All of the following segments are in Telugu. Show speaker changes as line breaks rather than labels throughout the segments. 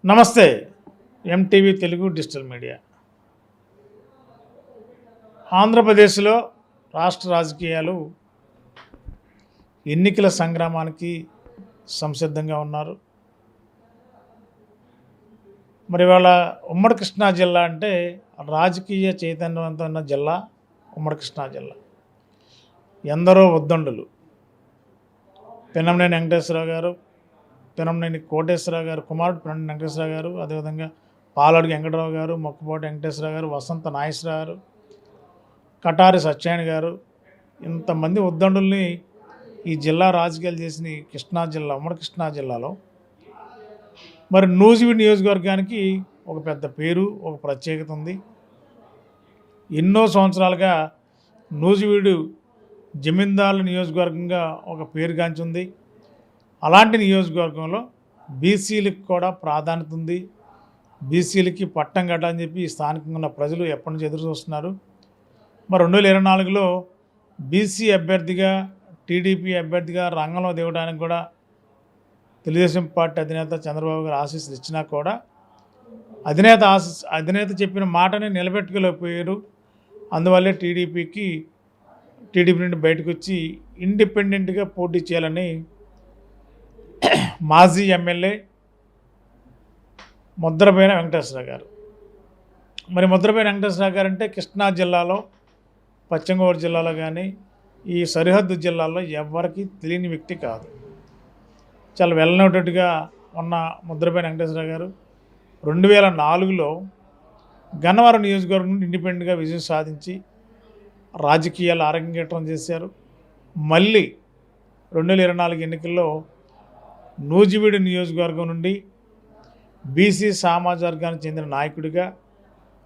నమస్తే. MTV Telugu digital media. ఆంధ్రప్రదేశ్లో రాష్ట్ర రాజకీయాలు ఎన్నికల సంగ్రామానికి సంసిద్ధంగా ఉన్నారు. మరి ఇవాళ ఉమ్మడి కృష్ణా జిల్లా అంటే రాజకీయ చైతన్యవంతమైన జిల్లా ఉమ్మడి కృష్ణా జిల్లా. ఎందరో ఉద్దండులు, పిన్నమనేని వెంకటేశ్వరరావు గారు, పిన్నమనేని కోటేశ్వరరావు గారు కుమారుడు పిన్నమనేని వెంకటేశ్వరరావు గారు, అదేవిధంగా పాలడుగు వెంకటరావు గారు, మొక్కుపాటి వెంకటేశ్వరరావు గారు, వసంత నాగేశ్వరరావు గారు, కటారి సత్యనారాయణ గారు, ఇంతమంది ఉద్దండుల్ని ఈ జిల్లా రాజకీయాలు చేసిన ఈ కృష్ణా జిల్లా ఉమ్మడి కృష్ణా జిల్లాలో మరి నూజివీడు నియోజకవర్గానికి ఒక పెద్ద పేరు, ఒక ప్రత్యేకత ఉంది. ఎన్నో సంవత్సరాలుగా నూజివీడు జమీందారుల నియోజకవర్గంగా ఒక పేరుగాంచి ఉంది. అలాంటి నియోజకవర్గంలో బీసీలకు కూడా ప్రాధాన్యత ఉంది. బీసీలకి పట్టం కట్టాలని చెప్పి స్థానికంగా ఉన్న ప్రజలు ఎప్పటి నుంచి ఎదురు చూస్తున్నారు. మరి 2024లో బీసీ అభ్యర్థిగా, టీడీపీ అభ్యర్థిగా రంగంలో దిగడానికి కూడా తెలుగుదేశం పార్టీ అధినేత చంద్రబాబు గారు ఆశీస్సులు ఇచ్చినా కూడా అధినేత చెప్పిన మాటని నిలబెట్టుకోలేకపోయారు. అందువల్లే టీడీపీ నుండి బయటకు వచ్చి ఇండిపెండెంట్గా పోటీ చేయాలని మాజీ ఎమ్మెల్యే ముద్రబోయిన వెంకటేశ్వరరావు గారు. మరి ముద్రబోయిన వెంకటేశ్వరరావు గారు అంటే కృష్ణా జిల్లాలో, పశ్చిమ గోదావరి జిల్లాలో కానీ ఈ సరిహద్దు జిల్లాల్లో ఎవరికి తెలియని వ్యక్తి కాదు. చాలా వెళ్ళనట్టుగా ఉన్న ముద్రబోయిన వెంకటేశ్వరరావు గారు 2004లో గన్నవరం నియోజకవర్గం నుండి ఇండిపెండెంట్గా విజయం సాధించి రాజకీయాలు ఆరంగేట్రం చేశారు. మళ్ళీ 2024 ఎన్నికల్లో నూజివీడు నియోజకవర్గం నుండి బీసీ సామాజిక వర్గానికి చెందిన నాయకుడిగా,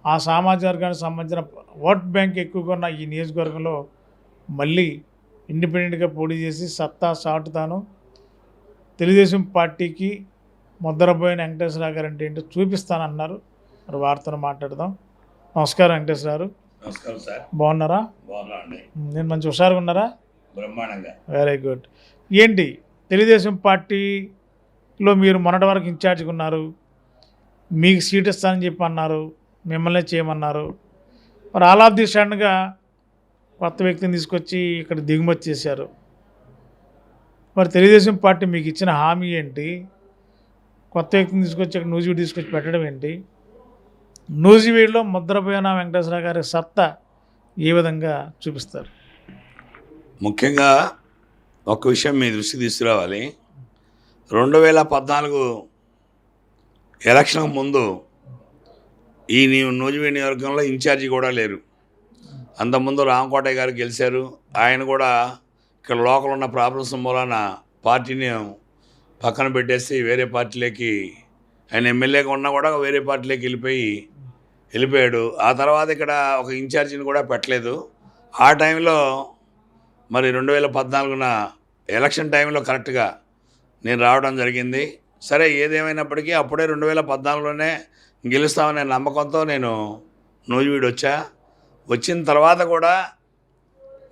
ఆ సామాజిక వర్గానికి సంబంధించిన ఓట్ బ్యాంక్ ఎక్కువగా ఉన్న ఈ నియోజకవర్గంలో మళ్ళీ ఇండిపెండెంట్గా పోటీ చేసి సత్తా సాటుతాను, తెలుగుదేశం పార్టీకి ముద్రబోయిన వెంకటేశ్వరరావు గారు అంటే ఏంటో చూపిస్తానన్నారు. మరి వారితో మాట్లాడదాం. నమస్కారం వెంకటేశ్వర గారు.
నమస్కారం సార్.
బాగున్నారా?
బాగున్నాండి.
నేను మంచి హుషారుగా ఉన్నారా?
బ్రహ్మాండంగా.
Very good. ఏంటి తెలుగుదేశం పార్టీలో మీరు మొన్నటి వరకు ఇన్ఛార్జ్గా ఉన్నారు, మీకు సీట్ ఇస్తానని చెప్పి అన్నారు, మిమ్మల్ని చేయమన్నారు. మరి ఆల్ ఆఫ్ ది సడన్గా కొత్త వ్యక్తిని తీసుకొచ్చి ఇక్కడ దిగుమతి చేశారు. మరి తెలుగుదేశం పార్టీ మీకు ఇచ్చిన హామీ ఏంటి? కొత్త వ్యక్తిని తీసుకొచ్చి ఇక్కడ నూజివీడు తీసుకొచ్చి పెట్టడం ఏంటి? నూజివీడులో ముద్రబోయిన వెంకటేశ్వరరావు గారి సత్తా ఏ విధంగా చూపిస్తారు?
ముఖ్యంగా ఒక విషయం మీ దృష్టికి తీసుకురావాలి. 2014 ఎలక్షన్కు ముందు ఈ నూజివీడు నియోజకవర్గంలో ఇన్ఛార్జి కూడా లేరు. అంతకుముందు రామకోటయ్య గారు గెలిచారు. ఆయన కూడా ఇక్కడ లోకల్ ఉన్న ప్రాబ్లమ్స్ మూలన పార్టీని పక్కన పెట్టేసి వేరే పార్టీలోకి, ఆయన ఎమ్మెల్యేగా ఉన్నా కూడా వేరే పార్టీలోకి వెళ్ళిపోయాడు. ఆ తర్వాత ఇక్కడ ఒక ఇన్ఛార్జిని కూడా పెట్టలేదు. ఆ టైంలో మరి 2014 ఎలక్షన్ టైంలో కరెక్ట్గా నేను రావడం జరిగింది. సరే, ఏదేమైనప్పటికీ అప్పుడే 2014లోనే గెలుస్తామనే నమ్మకంతో నేను నూజివీడు వచ్చిన తర్వాత కూడా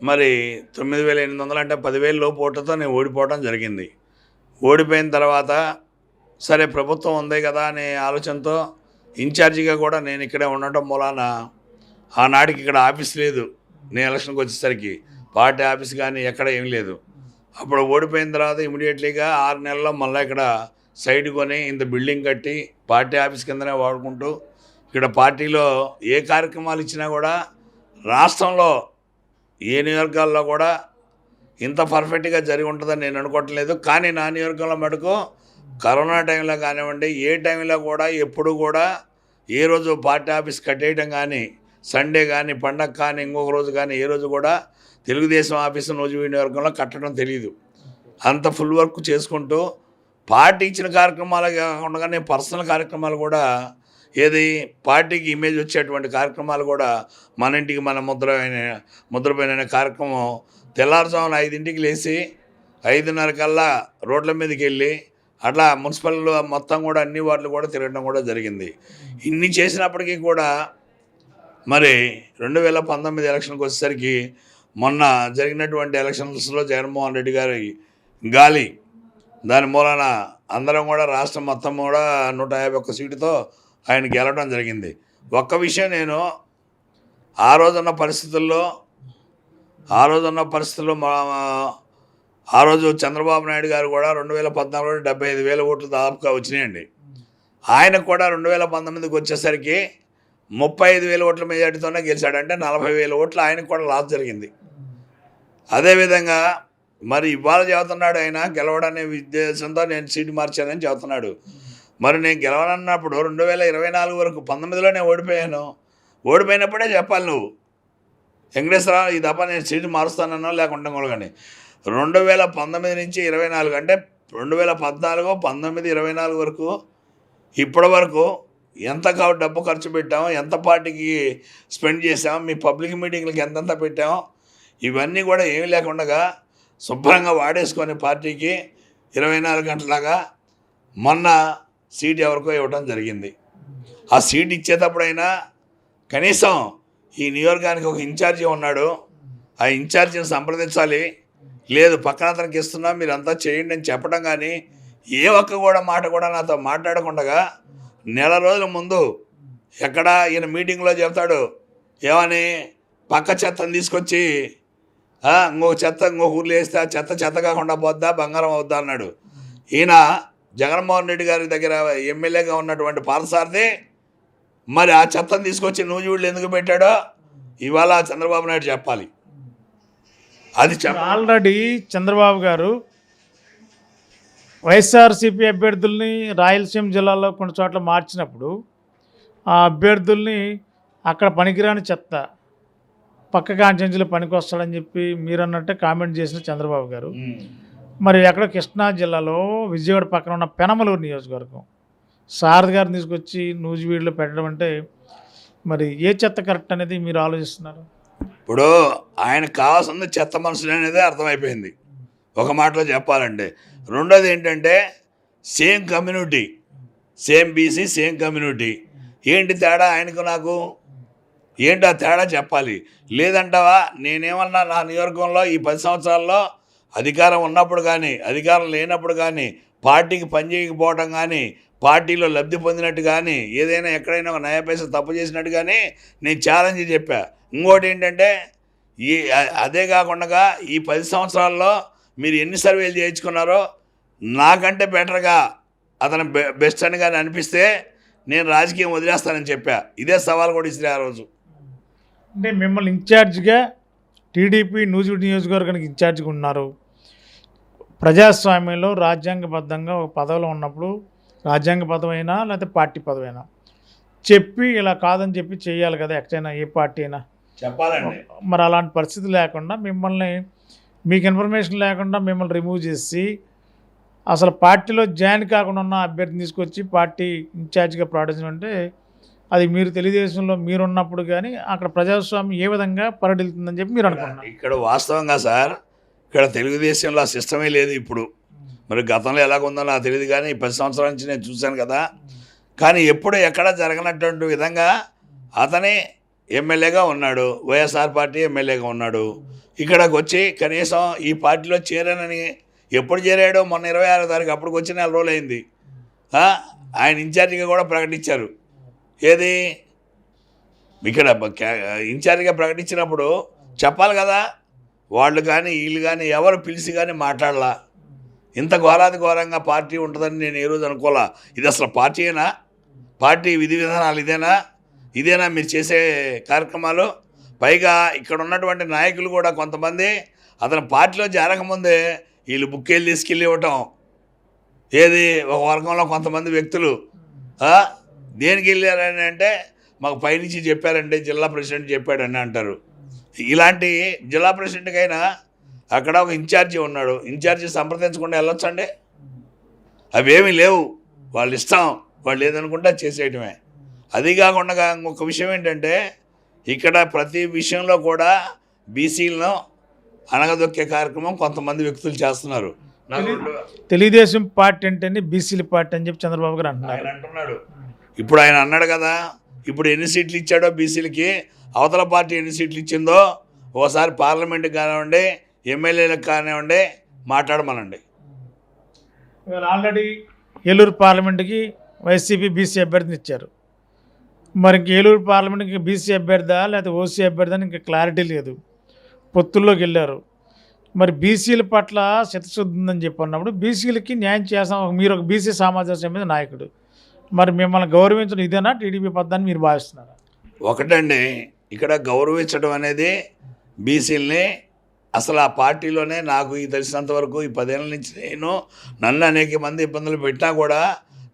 మరి 9,800 అంటే 10,000 లోపు ఓట్లతో నేను ఓడిపోవడం జరిగింది. ఓడిపోయిన తర్వాత సరే ప్రభుత్వం ఉంది కదా అనే ఆలోచనతో ఇన్ఛార్జిగా కూడా నేను ఇక్కడే ఉండటం మూలాన ఆనాటికి ఇక్కడ ఆఫీస్ లేదు. నేను ఎలక్షన్కి వచ్చేసరికి పార్టీ ఆఫీస్ కానీ ఎక్కడ ఏం లేదు. అప్పుడు ఓడిపోయిన తర్వాత ఇమీడియట్లీగా 6 నెలల్లో మళ్ళీ ఇక్కడ సైట్ కొని ఇంత బిల్డింగ్ కట్టి పార్టీ ఆఫీస్ కిందనే వాడుకుంటూ ఇక్కడ పార్టీలో ఏ కార్యక్రమాలు ఇచ్చినా కూడా రాష్ట్రంలో ఏ నియోజకవర్గాల్లో కూడా ఇంత పర్ఫెక్ట్గా జరిగి ఉంటుందని నేను అనుకోవట్లేదు. కానీ నా నియోజకవర్గంలో మటుకు కరోనా టైంలో కానివ్వండి, ఏ టైంలో కూడా ఎప్పుడు కూడా ఏ రోజు పార్టీ ఆఫీస్ కట్టేయడం కానీ, సండే కానీ, పండగ కానీ, ఇంకొక రోజు కానీ ఏ రోజు కూడా తెలుగుదేశం ఆఫీసు నూజివీడు నియోజకవర్గంలో కట్టడం తెలియదు. అంత ఫుల్ వర్క్ చేసుకుంటూ పార్టీ ఇచ్చిన కార్యక్రమాలు కాకుండా నేను పర్సనల్ కార్యక్రమాలు కూడా, ఏది పార్టీకి ఇమేజ్ వచ్చేటువంటి కార్యక్రమాలు కూడా, మన ఇంటికి మన ముద్రపోయిన కార్యక్రమం తెల్లారుజామున 5ంటికి లేచి 5:30 కల్లా రోడ్ల మీదకి వెళ్ళి అట్లా మున్సిపల్ మొత్తం కూడా అన్ని వార్డులు కూడా తిరగడం కూడా జరిగింది. ఇన్ని చేసినప్పటికీ కూడా మరి 2019 ఎలక్షన్కి వచ్చేసరికి మొన్న జరిగినటువంటి ఎలక్షన్స్లో జగన్మోహన్ రెడ్డి గారి గాలి దాని మూలన అందరం కూడా రాష్ట్రం మొత్తం కూడా 151 సీటుతో ఆయన గెలవడం జరిగింది. ఒక్క విషయం నేను ఆ రోజున్న పరిస్థితుల్లో ఆ రోజు చంద్రబాబు నాయుడు గారు కూడా 2014లో 75,000 ఓట్లు దాదాపుగా వచ్చినాయండి. ఆయనకు కూడా 2019కి వచ్చేసరికి 35,000 ఓట్ల మెజార్టీతోనే గెలిచాడు. అంటే 40,000 ఓట్లు ఆయనకు కూడా లాస్ జరిగింది. అదేవిధంగా మరి ఇవాళ చెబుతున్నాడు ఆయన గెలవడనే ఉద్దేశంతో నేను సీటు మార్చానని చెబుతున్నాడు. మరి నేను గెలవనన్నప్పుడు 2024 వరకు 19లోనే ఓడిపోయాను. ఓడిపోయినప్పుడే చెప్పాలి నువ్వు వెంకటేశ్వరరావు ఈ తప్ప నేను సీటు మారుస్తానన్నా లేకుండా కానీ 2019 నుంచి 24 అంటే 2014, 19, 24 వరకు ఇప్పటి వరకు ఎంత డబ్బు ఖర్చు పెట్టాము, ఎంత పార్టీకి స్పెండ్ చేసాము, మీ పబ్లిక్ మీటింగ్లకి ఎంతెంత పెట్టాము, ఇవన్నీ కూడా ఏమీ లేకుండా శుభ్రంగా వాడేసుకొని పార్టీకి 24 గంటలాగా మొన్న సీట్ ఎవరికో ఇవ్వడం జరిగింది. ఆ సీట్ ఇచ్చేటప్పుడైనా కనీసం ఈ నియోజకవర్గానికి ఒక ఇన్ఛార్జి ఉన్నాడు, ఆ ఇన్ఛార్జిని సంప్రదించాలి. లేదు పక్కన అతనికి ఇస్తున్నా మీరంతా చేయండి అని చెప్పడం కానీ ఏ ఒక్క మాట కూడా నాతో మాట్లాడకుండా నెల రోజుల ముందు ఎక్కడ ఈయన మీటింగ్లో చెప్తాడు ఏమని పక్క చెత్తను తీసుకొచ్చి ఇంకొక ఊర్లో వేస్తే ఆ చెత్త కాకుండా పోద్దా బంగారం అవుద్దా అన్నాడు. ఈయన జగన్మోహన్ రెడ్డి గారి దగ్గర ఎమ్మెల్యేగా ఉన్నటువంటి పార్థసారథి మరి ఆ చెత్తను తీసుకొచ్చి నూజివీడులో ఎందుకు పెట్టాడో ఇవాళ చంద్రబాబు నాయుడు చెప్పాలి. అది
ఆల్రెడీ చంద్రబాబు గారు వైఎస్ఆర్సీపీ అభ్యర్థుల్ని రాయలసీమ జిల్లాలో కొన్ని చోట్ల మార్చినప్పుడు ఆ అభ్యర్థుల్ని అక్కడ పనికిరాని చెత్త పక్క కాన్స్టిట్యున్సీలో పనికి వస్తాడని చెప్పి మీరు అన్నట్టే కామెంట్ చేసిన చంద్రబాబు గారు మరి ఎక్కడ కృష్ణా జిల్లాలో విజయవాడ పక్కన ఉన్న పెనమలూరు నియోజకవర్గం సారథి గారిని తీసుకొచ్చి నూజివీడులో పెట్టడం అంటే మరి ఏ చెత్త కరెక్ట్ అనేది మీరు ఆలోచిస్తున్నారు?
ఇప్పుడు ఆయనకు కావాల్సింది చెత్త మనుషులు అనేది అర్థమైపోయింది ఒక మాటలో చెప్పాలంటే. రెండోది ఏంటంటే same community, same BC, same community. ఏంటి తేడా ఆయనకు నాకు? ఏంటి ఆ తేడా చెప్పాలి. లేదంటావా నేనేమన్నా నా నియోజకవర్గంలో ఈ 10 సంవత్సరాల్లో అధికారం ఉన్నప్పుడు కానీ అధికారం లేనప్పుడు కానీ పార్టీకి పనిచేయకపోవడం కానీ పార్టీలో లబ్ధి పొందినట్టు కానీ ఏదైనా ఎక్కడైనా ఒక నయా పైసా తప్పు చేసినట్టు కానీ నేను ఛాలెంజ్ చెప్పా. ఇంకోటి ఏంటంటే అదే కాకుండా ఈ 10 సంవత్సరాల్లో మీరు ఎన్ని సర్వేలు చేయించుకున్నారో నాకంటే బెటర్గా అతను బెస్ట్ అని కానీ అనిపిస్తే నేను రాజకీయం వదిలేస్తానని చెప్పా. ఇదే సవాల్ కూడా ఇస్తే ఆ రోజు.
అంటే మిమ్మల్ని ఇన్ఛార్జిగా టీడీపీ నూజివీడు నియోజకవర్గానికి ఇన్ఛార్జిగా ఉన్నారు. ప్రజాస్వామ్యంలో రాజ్యాంగబద్ధంగా ఒక పదవిలో ఉన్నప్పుడు రాజ్యాంగ పదవైనా లేకపోతే పార్టీ పదవైనా చెప్పి ఇలా కాదని చెప్పి చేయాలి కదా, ఎక్కడైనా ఏ పార్టీ అయినా
చెప్పాలండి.
మరి అలాంటి పరిస్థితి లేకుండా మిమ్మల్ని మీకు ఇన్ఫర్మేషన్ లేకుండా మిమ్మల్ని రిమూవ్ చేసి అసలు పార్టీలో జాయిన్ కాకుండా ఉన్న అభ్యర్థిని తీసుకొచ్చి పార్టీ ఇన్ఛార్జిగా ప్రకటించడం అంటే అది మీరు తెలుగుదేశంలో మీరున్నప్పుడు కానీ అక్కడ ప్రజాస్వామ్యం ఏ విధంగా పరిడిల్తుందని చెప్పి మీరు అనుకుంటున్నారు.
ఇక్కడ వాస్తవంగా సార్ ఇక్కడ తెలుగుదేశంలో ఆ సిస్టమే లేదు ఇప్పుడు. మరి గతంలో ఎలాగుందో నాకు తెలియదు కానీ 10 సంవత్సరాల నుంచి నేను చూశాను కదా. కానీ ఎప్పుడు ఎక్కడ జరగనటువంటి విధంగా అతనే ఎమ్మెల్యేగా ఉన్నాడు, వైఎస్ఆర్ పార్టీ ఎమ్మెల్యేగా ఉన్నాడు. ఇక్కడికి వచ్చి కనీసం ఈ పార్టీలో చేరానని ఎప్పుడు చేరాడో మొన్న 26వ తారీఖు అప్పటికి వచ్చి 4 రోజులు అయింది. ఆయన ఇన్ఛార్జిగా కూడా ప్రకటించారు. ఏది ఇక్కడ ఇన్ఛార్జిగా ప్రకటించినప్పుడు చెప్పాలి కదా, వాళ్ళు కానీ వీళ్ళు కానీ ఎవరు పిలిచి కానీ మాట్లాడలా. ఇంత ఘోరాది ఘోరంగా పార్టీ ఉంటుందని నేను ఏ రోజు అనుకోలే. ఇది అసలు పార్టీయేనా? పార్టీ విధి విధానాలు ఇదేనా మీరు చేసే కార్యక్రమాలు? పైగా ఇక్కడ ఉన్నటువంటి నాయకులు కూడా కొంతమంది అతను పార్టీలో చేరకముందే వీళ్ళు బుక్కేళ్ళు తీసుకెళ్ళి ఇవ్వటం. ఏది ఒక వర్గంలో కొంతమంది వ్యక్తులు దేనికి వెళ్ళారని అంటే మాకు పైనుంచి చెప్పారండి, జిల్లా ప్రెసిడెంట్ చెప్పాడని అంటారు. ఇలాంటి జిల్లా ప్రెసిడెంట్కైనా అక్కడ ఒక ఇన్ఛార్జి ఉన్నాడు, ఇన్ఛార్జి సంప్రదించకుండా వెళ్ళొచ్చండి? అవేమీ లేవు, వాళ్ళు ఇష్టం, వాళ్ళు ఏదనుకుంటే చేసేయటమే. అది కాకుండా ఇంకొక విషయం ఏంటంటే ఇక్కడ ప్రతి విషయంలో కూడా బీసీలను అనగదొక్కే కార్యక్రమం కొంతమంది వ్యక్తులు చేస్తున్నారు.
తెలుగుదేశం పార్టీ అంటేనే బీసీల పార్టీ అని చెప్పి చంద్రబాబు గారు
అంటున్నాడు. ఇప్పుడు ఆయన అన్నాడు కదా, ఇప్పుడు ఎన్ని సీట్లు ఇచ్చాడో బీసీలకి, అవతల పార్టీ ఎన్ని సీట్లు ఇచ్చిందో ఓసారి పార్లమెంట్కి కానివ్వండి, ఎమ్మెల్యేలకు కానివ్వండి మాట్లాడమనండి.
ఆల్రెడీ ఏలూరు పార్లమెంటుకి వైసీపీ బీసీ అభ్యర్థిని ఇచ్చారు. మరి ఇంక ఏలూరు పార్లమెంట్కి బీసీ అభ్యర్థా లేకపోతే ఓసీ అభ్యర్థి అని ఇంకా క్లారిటీ లేదు. పొత్తుల్లోకి వెళ్ళారు. మరి బీసీల పట్ల చిత్తశుద్ధి ఉందని చెప్పి అన్నప్పుడు బీసీలకి న్యాయం చేస్తాం. మీరు ఒక బీసీ సామాజిక సమితి నాయకుడు, మరి మిమ్మల్ని గౌరవించడం ఇదేనా టీడీపీ పద్ధతి మీరు భావిస్తున్నారా?
ఒకటండి, ఇక్కడ గౌరవించడం అనేది బీసీలని అసలు ఆ పార్టీలోనే నాకు ఈ తెలిసినంత వరకు ఈ 10 ఏళ్ళ నుంచి నన్ను అనేక మంది ఇబ్బందులు పెట్టినా కూడా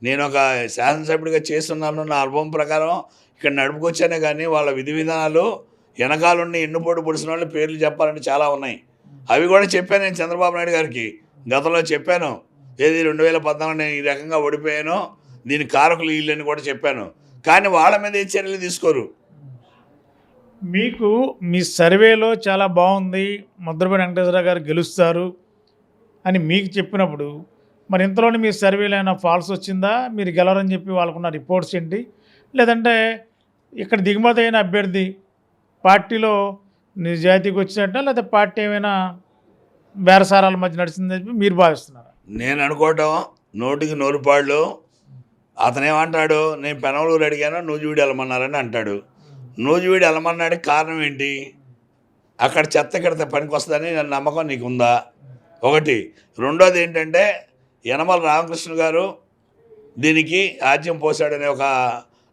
నేను ఒక శాసనసభ్యుడిగా చేస్తున్నాను. నా అనుభవం ప్రకారం ఇక్కడ నడుపుకొచ్చానే కానీ వాళ్ళ విధి విధానాలు వెనకాలండి ఎన్నుపోటు పొడిచిన వాళ్ళు పేర్లు చెప్పాలంటే చాలా ఉన్నాయి. అవి కూడా చెప్పాను నేను చంద్రబాబు నాయుడు గారికి గతంలో చెప్పాను. ఏది 2014 నేను ఈ రకంగా ఓడిపోయాను, దీని కారకులు వీళ్ళని కూడా చెప్పాను. కానీ వాళ్ళ మీద ఏ చర్యలు తీసుకోరు.
మీకు మీ సర్వేలో చాలా బాగుంది, ముద్రపల్లి వెంకటేశ్వరరావు గారు గెలుస్తారు అని మీకు చెప్పినప్పుడు మరి ఇంతలోనే మీ సర్వేలో ఏమైనా ఫాల్స్ వచ్చిందా? మీరు గెలవరని చెప్పి వాళ్ళకున్న రిపోర్ట్స్ ఏంటి? లేదంటే ఇక్కడ దిగుమతి అయిన అభ్యర్థి పార్టీలో నిజాయితీకి వచ్చినట్ట, లేదా పార్టీ ఏమైనా బేరసారాల మధ్య నడిచిందని చెప్పి మీరు భావిస్తున్నారా?
నేను అనుకోవటం నోటికి నోరుపాళ్ళు. అతనేమంటాడు, నేను పెనవలూరు అడిగాను నూజివీడు వెళ్ళమన్నారని అంటాడు. నూజివీడు వెళ్ళమన్నాడికి కారణం ఏంటి? అక్కడ చెత్త ఇక్కడ పనికి వస్తుందని నమ్మకం నీకుందా? ఒకటి. రెండోది ఏంటంటే యనమల రామకృష్ణ గారు దీనికి ఆజ్యం పోసాడనే ఒక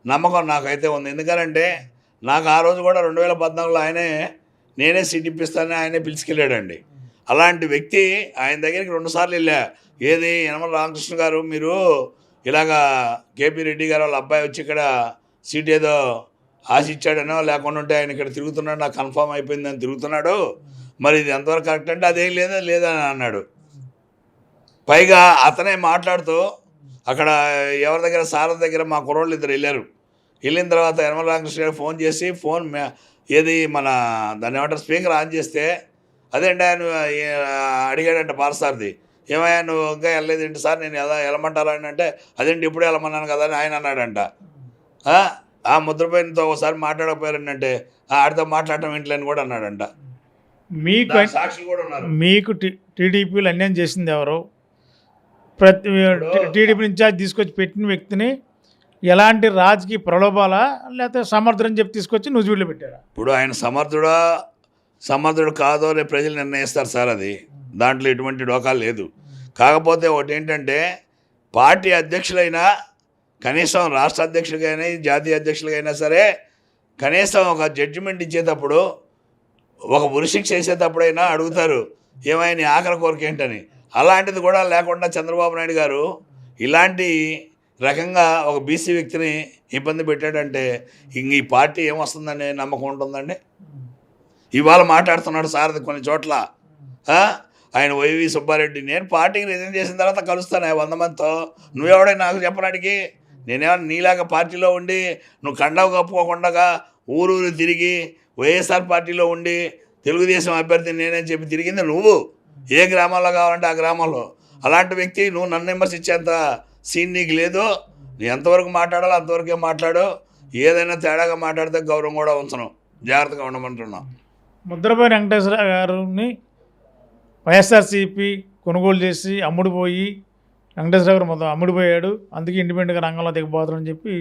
నమ్మకం నాకైతే ఉంది. ఎందుకంటే నాకు ఆ రోజు కూడా 2014లో నేనే సీట్ ఇప్పిస్తానని ఆయనే పిలుచుకెళ్ళాడండి. అలాంటి వ్యక్తి ఆయన దగ్గరికి 2 సార్లు వెళ్ళా. ఏది యనమల రామకృష్ణ గారు, మీరు ఇలాగా కేపీ రెడ్డి గారు వాళ్ళ అబ్బాయి వచ్చి ఇక్కడ సీట్ ఏదో ఆశించాడనో లేకుండా ఉంటే ఆయన ఇక్కడ తిరుగుతున్నాడు, నాకు కన్ఫామ్ అయిపోయిందని తిరుగుతున్నాడు, మరి ఇది ఎంతవరకు కరెక్ట్ అంటే అదేం లేదని అన్నాడు. పైగా అతనే మాట్లాడుతూ అక్కడ ఎవరి దగ్గర సారథి దగ్గర మా కుర్రోళ్ళు 2 వెళ్ళారు. వెళ్ళిన తర్వాత యనమల రామకృష్ణ గారు ఫోన్ చేసి ఏది మన దాన్ని ఏమంటారు స్పీకర్ ఆన్ చేస్తే అదేంటి ఆయన అడిగాడంట పారసారథి, ఏమయ్యా నువ్వు ఇంకా వెళ్ళలేదేంటి సార్, నేను వెళ్ళమంటారా అని అంటే అదేంటి ఇప్పుడు వెళ్ళమన్నాను కదా అని ఆయన అన్నాడంట. ఆ ముద్రపైనతో ఒకసారి మాట్లాడకపోయారండి అంటే ఆడితో మాట్లాడటం ఇంట్లోని కూడా అన్నాడంట.
మీకు
సాక్షులు కూడా ఉన్నారు.
మీకు టీడీపీలు అన్యాయం చేసింది ఎవరు? ప్రతి టీడీపీ ఇన్ఛార్జ్ తీసుకొచ్చి పెట్టిన వ్యక్తిని ఎలాంటి రాజకీయ ప్రలోభాలా లేకపోతే సమర్థులని చెప్పి తీసుకొచ్చి నుజువీళ్ళు పెట్టారా?
ఇప్పుడు ఆయన సమర్థుడు కాదో రేపు ప్రజలు నిర్ణయిస్తారు సార్. అది దాంట్లో ఎటువంటి డోకాలు లేదు. కాకపోతే ఒకటి ఏంటంటే పార్టీ అధ్యక్షులైనా కనీసం రాష్ట్ర అధ్యక్షుడికైనా జాతీయ అధ్యక్షులకైనా సరే కనీసం ఒక జడ్జిమెంట్ ఇచ్చేటప్పుడు ఒక ఉరిశిక్ష చేసేటప్పుడైనా అడుగుతారు ఏమైనా నీ ఆఖరి కోరిక ఏంటని. అలాంటిది కూడా లేకుండా చంద్రబాబు నాయుడు గారు ఇలాంటి రకంగా ఒక బీసీ వ్యక్తిని ఇబ్బంది పెట్టాడంటే ఇంక ఈ పార్టీ ఏమొస్తుందని నమ్మకం ఉంటుందండి? ఇవాళ మాట్లాడుతున్నాడు సార్ కొన్ని చోట్ల ఆయన వైవి సుబ్బారెడ్డి, నేను పార్టీకి రిజైన్ చేసిన తర్వాత కలుస్తాను 100 మందితో, నువ్వెవడై నాకు చెప్పడానికి? నేనేమన్నా నీలాగా పార్టీలో ఉండి నువ్వు కండవ కప్పుకోకుండా ఊరూరు తిరిగి వైఎస్ఆర్ పార్టీలో ఉండి తెలుగుదేశం అభ్యర్థి నేనని చెప్పి తిరిగింది నువ్వు. ఏ గ్రామాల్లో కావాలంటే ఆ గ్రామంలో. అలాంటి వ్యక్తి నువ్వు నన్ను విమర్శించేంత సీన్ నీకు లేదు. నీ ఎంతవరకు మాట్లాడాలో అంతవరకే మాట్లాడు. ఏదైనా తేడాగా మాట్లాడితే గౌరవం కూడా ఉంచను, జాగ్రత్తగా ఉండమంటున్నాం.
ముద్రపల్లి వెంకటేశ్వర గారిని వైఎస్ఆర్సీపీ కొనుగోలు చేసి అమ్ముడుపోయి వెంకటేశ్వర గారు మొత్తం అమ్ముడుపోయాడు, అందుకే ఇండిపెండెంట్గా రంగంలో దిగబోతారని చెప్పి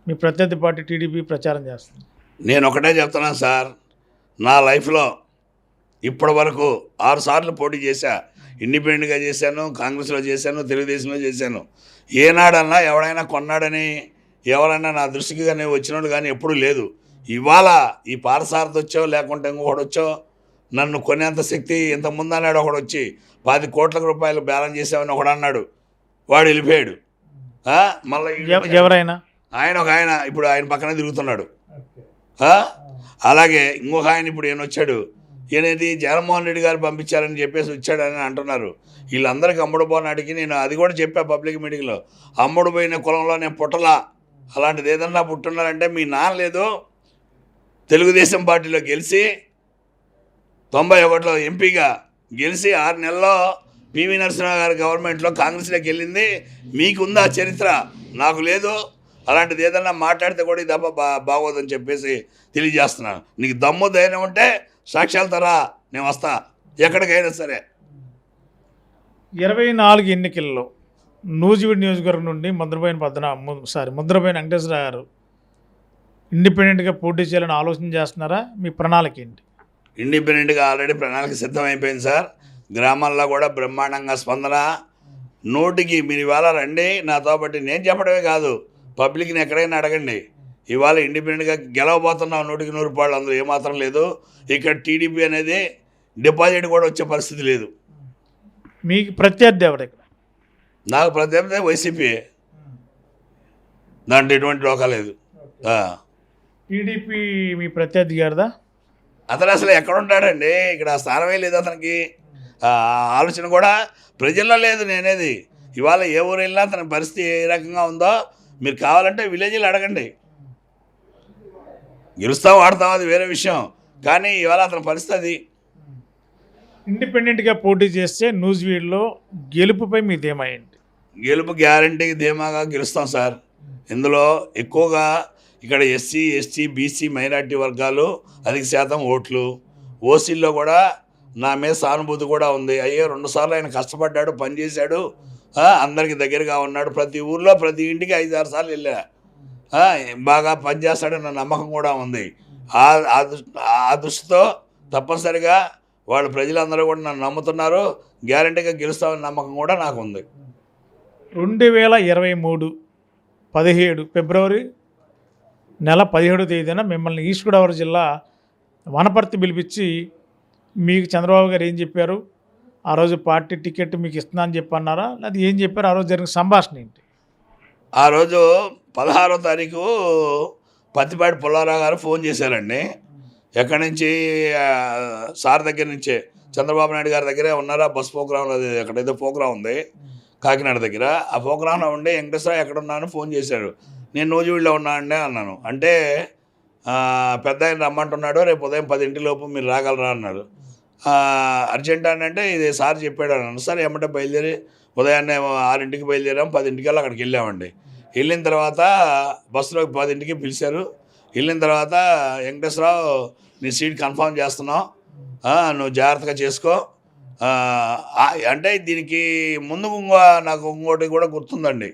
మీ ప్రత్యర్థి పార్టీ టీడీపీ ప్రచారం చేస్తుంది.
నేను ఒకటే చెప్తున్నాను సార్, నా లైఫ్లో ఇప్పటి వరకు 6 సార్లు పోటీ చేశా. ఇండిపెండెంట్గా చేశాను, కాంగ్రెస్లో చేశాను, తెలుగుదేశంలో చేశాను. ఏనాడన్నా ఎవడైనా కొన్నాడని ఎవరైనా నా దృష్టికి కానీ వచ్చినోడు కానీ ఎప్పుడూ లేదు. ఇవాళ ఈ పారసారథి వచ్చో లేకుంటే ఇంకొకటి వచ్చో నన్ను కొనేంత శక్తి ఇంతకుముందు అన్నాడు. ఒకడు వచ్చి 10 కోట్ల రూపాయలు బ్యాలెన్స్ చేసామని ఒకడు అన్నాడు, వాడు వెళ్ళిపోయాడు. మళ్ళీ
ఎవరైనా
ఆయన ఇప్పుడు ఆయన పక్కనే తిరుగుతున్నాడు. అలాగే ఇంకొక ఆయన ఇప్పుడు ఈయన వచ్చాడు, ఈయనది జగన్మోహన్ రెడ్డి గారు పంపించారని చెప్పేసి వచ్చాడని అంటున్నారు. వీళ్ళందరికీ అమ్ముడుపోనాడికి నేను అది కూడా చెప్పా పబ్లిక్ మీటింగ్లో, అమ్ముడుపోయిన కులంలో నేను పుట్టలా. అలాంటిది ఏదన్నా పుట్టున్నారంటే మీ నాన్న లేదు, తెలుగుదేశం పార్టీలో గెలిచి 91లో ఎంపీగా గెలిచి 6 నెలల్లో పివి నరసింహరావు గారి గవర్నమెంట్లో కాంగ్రెస్లోకి వెళ్ళింది. మీకుందా చరిత్ర? నాకు లేదు. అలాంటిది ఏదన్నా మాట్లాడితే కూడా ఇది బాగోదని చెప్పేసి తెలియజేస్తున్నాను. నీకు దమ్ము ధైర్యం ఉంటే సాక్ష్యాలు తరా, నేను వస్తా ఎక్కడికైనా సరే.
24 ఎన్నికల్లో నూజివీడు నియోజకవర్గం నుండి ముద్రబోయిన వెంకటేశ్వర గారు ఇండిపెండెంట్గా పోటీ చేయాలని ఆలోచన చేస్తున్నారా? మీ ప్రణాళిక ఏంటి?
ఇండిపెండెంట్గా ఆల్రెడీ ప్రణాళిక సిద్ధమైపోయింది సార్. గ్రామాల్లో కూడా బ్రహ్మాండంగా స్పందన. నోటికి మీరు ఇవాళ రండి నాతో పాటు, నేను చెప్పడమే కాదు, పబ్లిక్ని ఎక్కడైనా అడగండి. ఇవాళ ఇండిపెండెంట్గా గెలవబోతున్నాం 100% అందులో ఏమాత్రం లేదు. ఇక్కడ టీడీపీ అనేది డిపాజిట్ కూడా వచ్చే పరిస్థితి లేదు.
మీకు ప్రత్యర్థి ఎవరు ఇక్కడ?
నాకు ప్రత్యర్థి వైసీపీ, దాంట్లో ఎటువంటి డోకా లేదు.
టీడీపీ మీ ప్రత్యర్థి గారిదా?
అతను అసలు ఎక్కడ ఉంటాడండి, ఇక్కడ స్థానమే లేదు అతనికి. ఆలోచన కూడా ప్రజల్లో లేదు. నేనేది ఇవాళ ఏ ఊరు వెళ్ళినా తన పరిస్థితి ఏ రకంగా ఉందో మీరు కావాలంటే విలేజ్లో అడగండి. గెలుస్తాం ఆడతాం అది వేరే విషయం, కానీ ఇవాళ అతని పరిస్థితి అది.
ఇండిపెండెంట్గా పోటీ చేస్తే నూజివీడులో గెలుపుపై మీ ధీమా ఏంటి?
గెలుపు గ్యారంటీ ధీమాగా గెలుస్తాం సార్. ఇందులో ఎక్కువగా ఇక్కడ ఎస్సీ, ఎస్టీ, బీసీ, మైనార్టీ వర్గాలు అధిక శాతం ఓట్లు. ఓసీల్లో కూడా నా మీద సానుభూతి కూడా ఉంది. అయ్యో 2 సార్లు ఆయన కష్టపడ్డాడు, పనిచేశాడు, అందరికి దగ్గరగా ఉన్నాడు, ప్రతి ఊర్లో ప్రతి ఇంటికి 5-6 సార్లు వెళ్ళా, బాగా పనిచేస్తాడన్న నమ్మకం కూడా ఉంది. ఆ దృష్టితో తప్పనిసరిగా వాళ్ళు ప్రజలందరూ కూడా నన్ను నమ్ముతున్నారు. గ్యారంటీగా గెలుస్తామన్న నమ్మకం కూడా నాకు ఉంది.
2023 ఫిబ్రవరి నెల 17వ తేదీన మిమ్మల్ని ఈస్ట్ గోదావరి జిల్లా వనపర్తి పిలిపించి మీకు చంద్రబాబు గారు ఏం చెప్పారు? ఆ రోజు పార్టీ టికెట్ మీకు ఇస్తున్నా అని చెప్పన్నారా, అది ఏం చెప్పారు? ఆ రోజు జరిగిన సంభాషణ ఏంటి?
ఆ రోజు 16వ తారీఖు పత్తిపాటి పుల్లారావు గారు ఫోన్ చేశారండి. ఎక్కడి నుంచి? సార్ దగ్గర నుంచే, చంద్రబాబు నాయుడు గారి దగ్గరే ఉన్నారా, బస్ ప్రోగ్రాంలో ఎక్కడైతే ప్రోగ్రాం ఉంది కాకినాడ దగ్గర, ఆ ప్రోగ్రాంలో ఉండి వెంకటేశ్వర ఎక్కడున్నాను ఫోన్ చేశాడు. నేను నూజివీడులో ఉన్నానండి అన్నాను. అంటే పెద్ద ఆయన రమ్మంటున్నాడు, రేపు ఉదయం 10 లోపు మీరు రాగలరా అన్నాడు. అర్జెంట్ అని అంటే ఇది సార్ చెప్పాడు అన్నాను. సరే ఎమ్మటే బయలుదేరి ఉదయాన్నే 6 బయలుదేరాం, 10 అక్కడికి వెళ్ళామండి. వెళ్ళిన తర్వాత బస్సులో 10 పిలిచారు. వెళ్ళిన తర్వాత వెంకటేశ్వరరావు నీ సీట్ కన్ఫర్మ్ చేస్తున్నావు, నువ్వు జాగ్రత్తగా చేసుకో. అంటే దీనికి ముందు నాకు ఇంకోటి కూడా గుర్తుందండి.